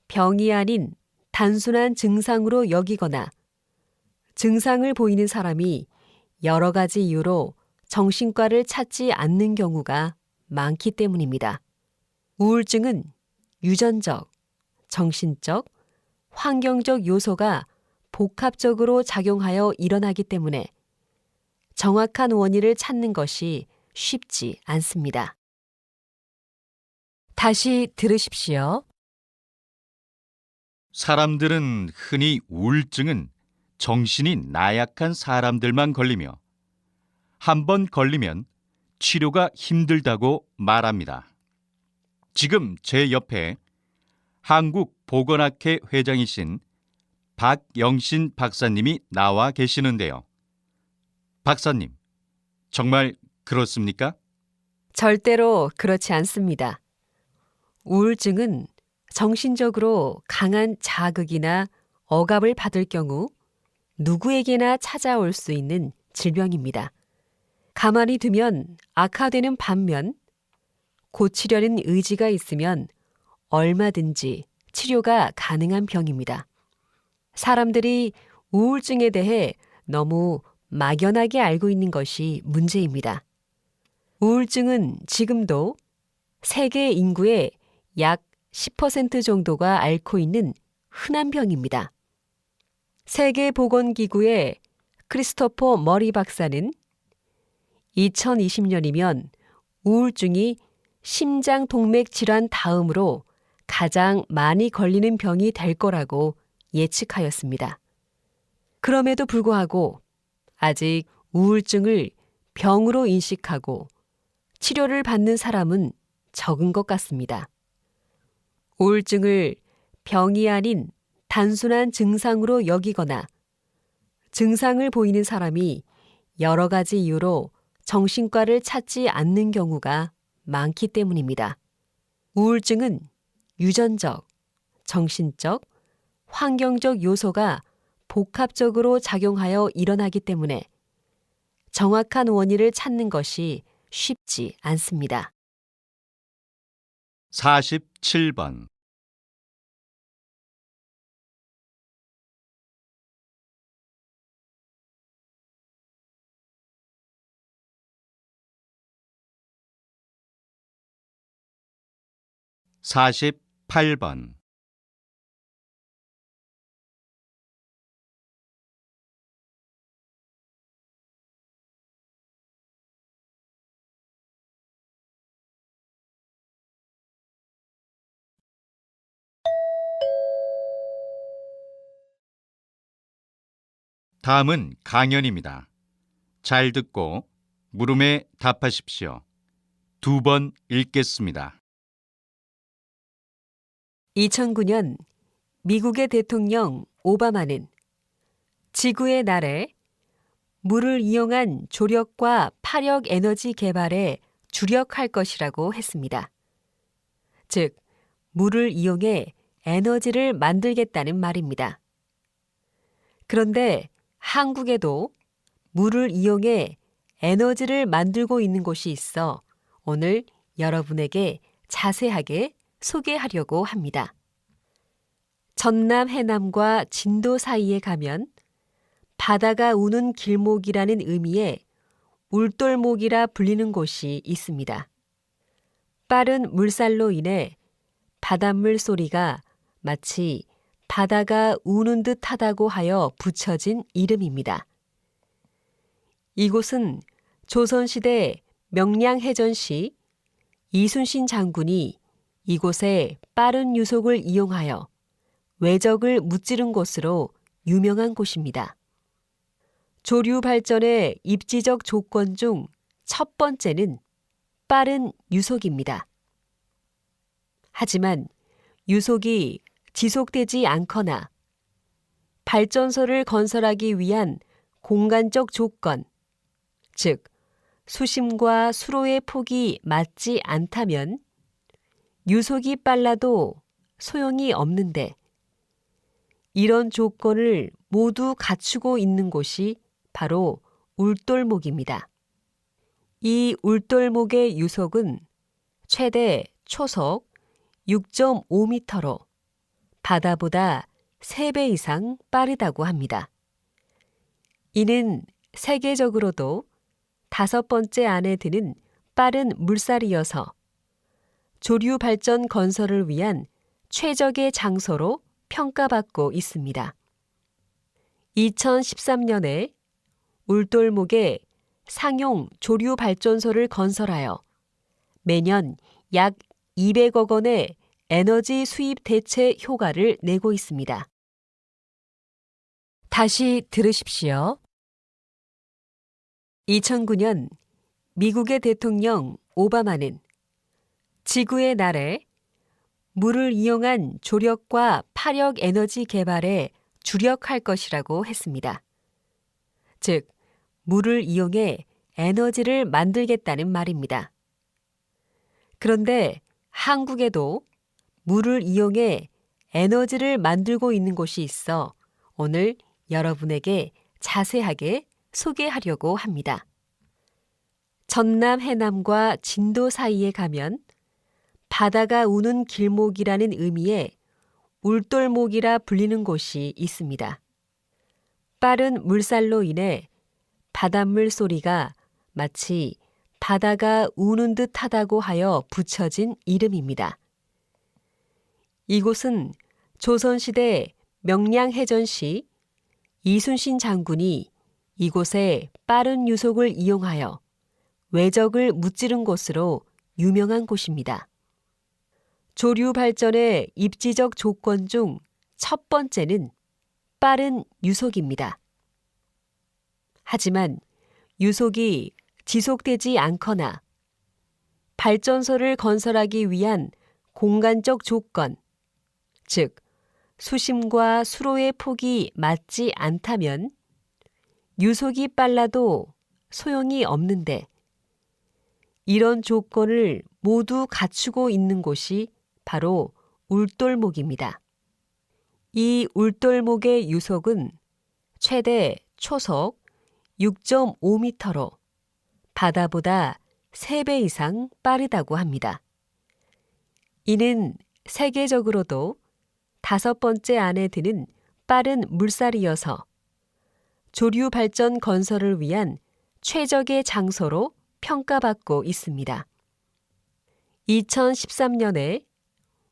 [SPEAKER 1] 병이 아닌 단순한 증상으로 여기거나 증상을 보이는 사람이 여러 가지 이유로 정신과를 찾지 않는 경우가 많기 때문입니다. 우울증은 유전적, 정신적, 환경적 요소가 복합적으로 작용하여 일어나기 때문에 정확한 원인을 찾는 것이 쉽지 않습니다. 다시 들으십시오.
[SPEAKER 2] 사람들은 흔히 우울증은 정신이 나약한 사람들만 걸리며 한 번 걸리면 치료가 힘들다고 말합니다. 지금 제 옆에 한국보건학회 회장이신 박영신 박사님이 나와 계시는데요. 박사님, 정말 그렇습니까?
[SPEAKER 1] 절대로 그렇지 않습니다. 우울증은 정신적으로 강한 자극이나 억압을 받을 경우 누구에게나 찾아올 수 있는 질병입니다. 가만히 두면 악화되는 반면 고치려는 의지가 있으면 얼마든지 치료가 가능한 병입니다. 사람들이 우울증에 대해 너무 막연하게 알고 있는 것이 문제입니다. 우울증은 지금도 세계 인구의 약 10% 정도가 앓고 있는 흔한 병입니다. 세계보건기구의 크리스토퍼 머리 박사는 2020년이면 우울증이 심장동맥 질환 다음으로 가장 많이 걸리는 병이 될 거라고 예측하였습니다. 그럼에도 불구하고 아직 우울증을 병으로 인식하고 치료를 받는 사람은 적은 것 같습니다. 우울증을 병이 아닌 단순한 증상으로 여기거나 증상을 보이는 사람이 여러 가지 이유로 정신과를 찾지 않는 경우가 많기 때문입니다. 우울증은 유전적, 정신적, 환경적 요소가 복합적으로 작용하여 일어나기 때문에 정확한 원인을 찾는 것이 쉽지 않습니다.
[SPEAKER 2] 47번. (48번) 다음은 강연입니다. 잘 듣고 물음에 답하십시오. 2번 읽겠습니다.
[SPEAKER 1] 2009년 미국의 대통령 오바마는 지구의 날에 물을 이용한 조력과 파력 에너지 개발에 주력할 것이라고 했습니다. 즉, 물을 이용해 에너지를 만들겠다는 말입니다. 그런데 한국에도 물을 이용해 에너지를 만들고 있는 곳이 있어 오늘 여러분에게 자세하게 소개하려고 합니다. 전남 해남과 진도 사이에 가면 바다가 우는 길목이라는 의미의 울돌목이라 불리는 곳이 있습니다. 빠른 물살로 인해 바닷물 소리가 마치 바다가 우는 듯 하다고 하여 붙여진 이름입니다. 이곳은 조선시대 명량해전 시 이순신 장군이 이곳에 빠른 유속을 이용하여 외적을 무찌른 곳으로 유명한 곳입니다. 조류 발전의 입지적 조건 중 첫 번째는 빠른 유속입니다. 하지만 유속이 지속되지 않거나 발전소를 건설하기 위한 공간적 조건, 즉 수심과 수로의 폭이 맞지 않다면 유속이 빨라도 소용이 없는데 이런 조건을 모두 갖추고 있는 곳이 바로 울돌목입니다. 이 울돌목의 유속은 최대 초속 6.5m로 바다보다 3배 이상 빠르다고 합니다. 이는 세계적으로도 5번째 안에 드는 빠른 물살이어서 조류 발전 건설을 위한 최적의 장소로 평가받고 있습니다. 2013년에 울돌목에 상용 조류 발전소를 건설하여 매년 약 200억 원의 에너지 수입 대체 효과를 내고 있습니다. 다시 들으십시오. 2009년 미국의 대통령 오바마는 지구의 날에 물을 이용한 조력과 파력 에너지 개발에 주력할 것이라고 했습니다. 즉, 물을 이용해 에너지를 만들겠다는 말입니다. 그런데 한국에도 물을 이용해 에너지를 만들고 있는 곳이 있어 오늘 여러분에게 자세하게 소개하려고 합니다. 전남 해남과 진도 사이에 가면 바다가 우는 길목이라는 의미의 울돌목이라 불리는 곳이 있습니다. 빠른 물살로 인해 바닷물 소리가 마치 바다가 우는 듯하다고 하여 붙여진 이름입니다. 이곳은 조선시대 명량해전 시 이순신 장군이 이곳에 빠른 유속을 이용하여 외적을 무찌른 곳으로 유명한 곳입니다. 조류 발전의 입지적 조건 중 첫 번째는 빠른 유속입니다. 하지만 유속이 지속되지 않거나 발전소를 건설하기 위한 공간적 조건, 즉 수심과 수로의 폭이 맞지 않다면 유속이 빨라도 소용이 없는데 이런 조건을 모두 갖추고 있는 곳이 바로 울돌목입니다. 이 울돌목의 유속은 최대 초속 6.5m로 바다보다 3배 이상 빠르다고 합니다. 이는 세계적으로도 5번째 안에 드는 빠른 물살이어서 조류 발전 건설을 위한 최적의 장소로 평가받고 있습니다. 2013년에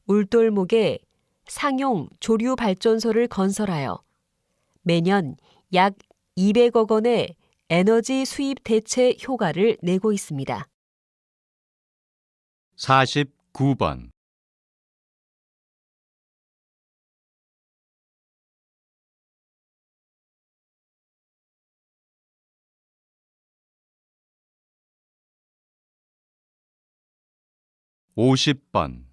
[SPEAKER 1] 울돌목에 상용 조류 발전소를 건설하여 매년 약 200억 원의 에너지 수입 대체 효과를 내고 있습니다.
[SPEAKER 2] 49번. (50번)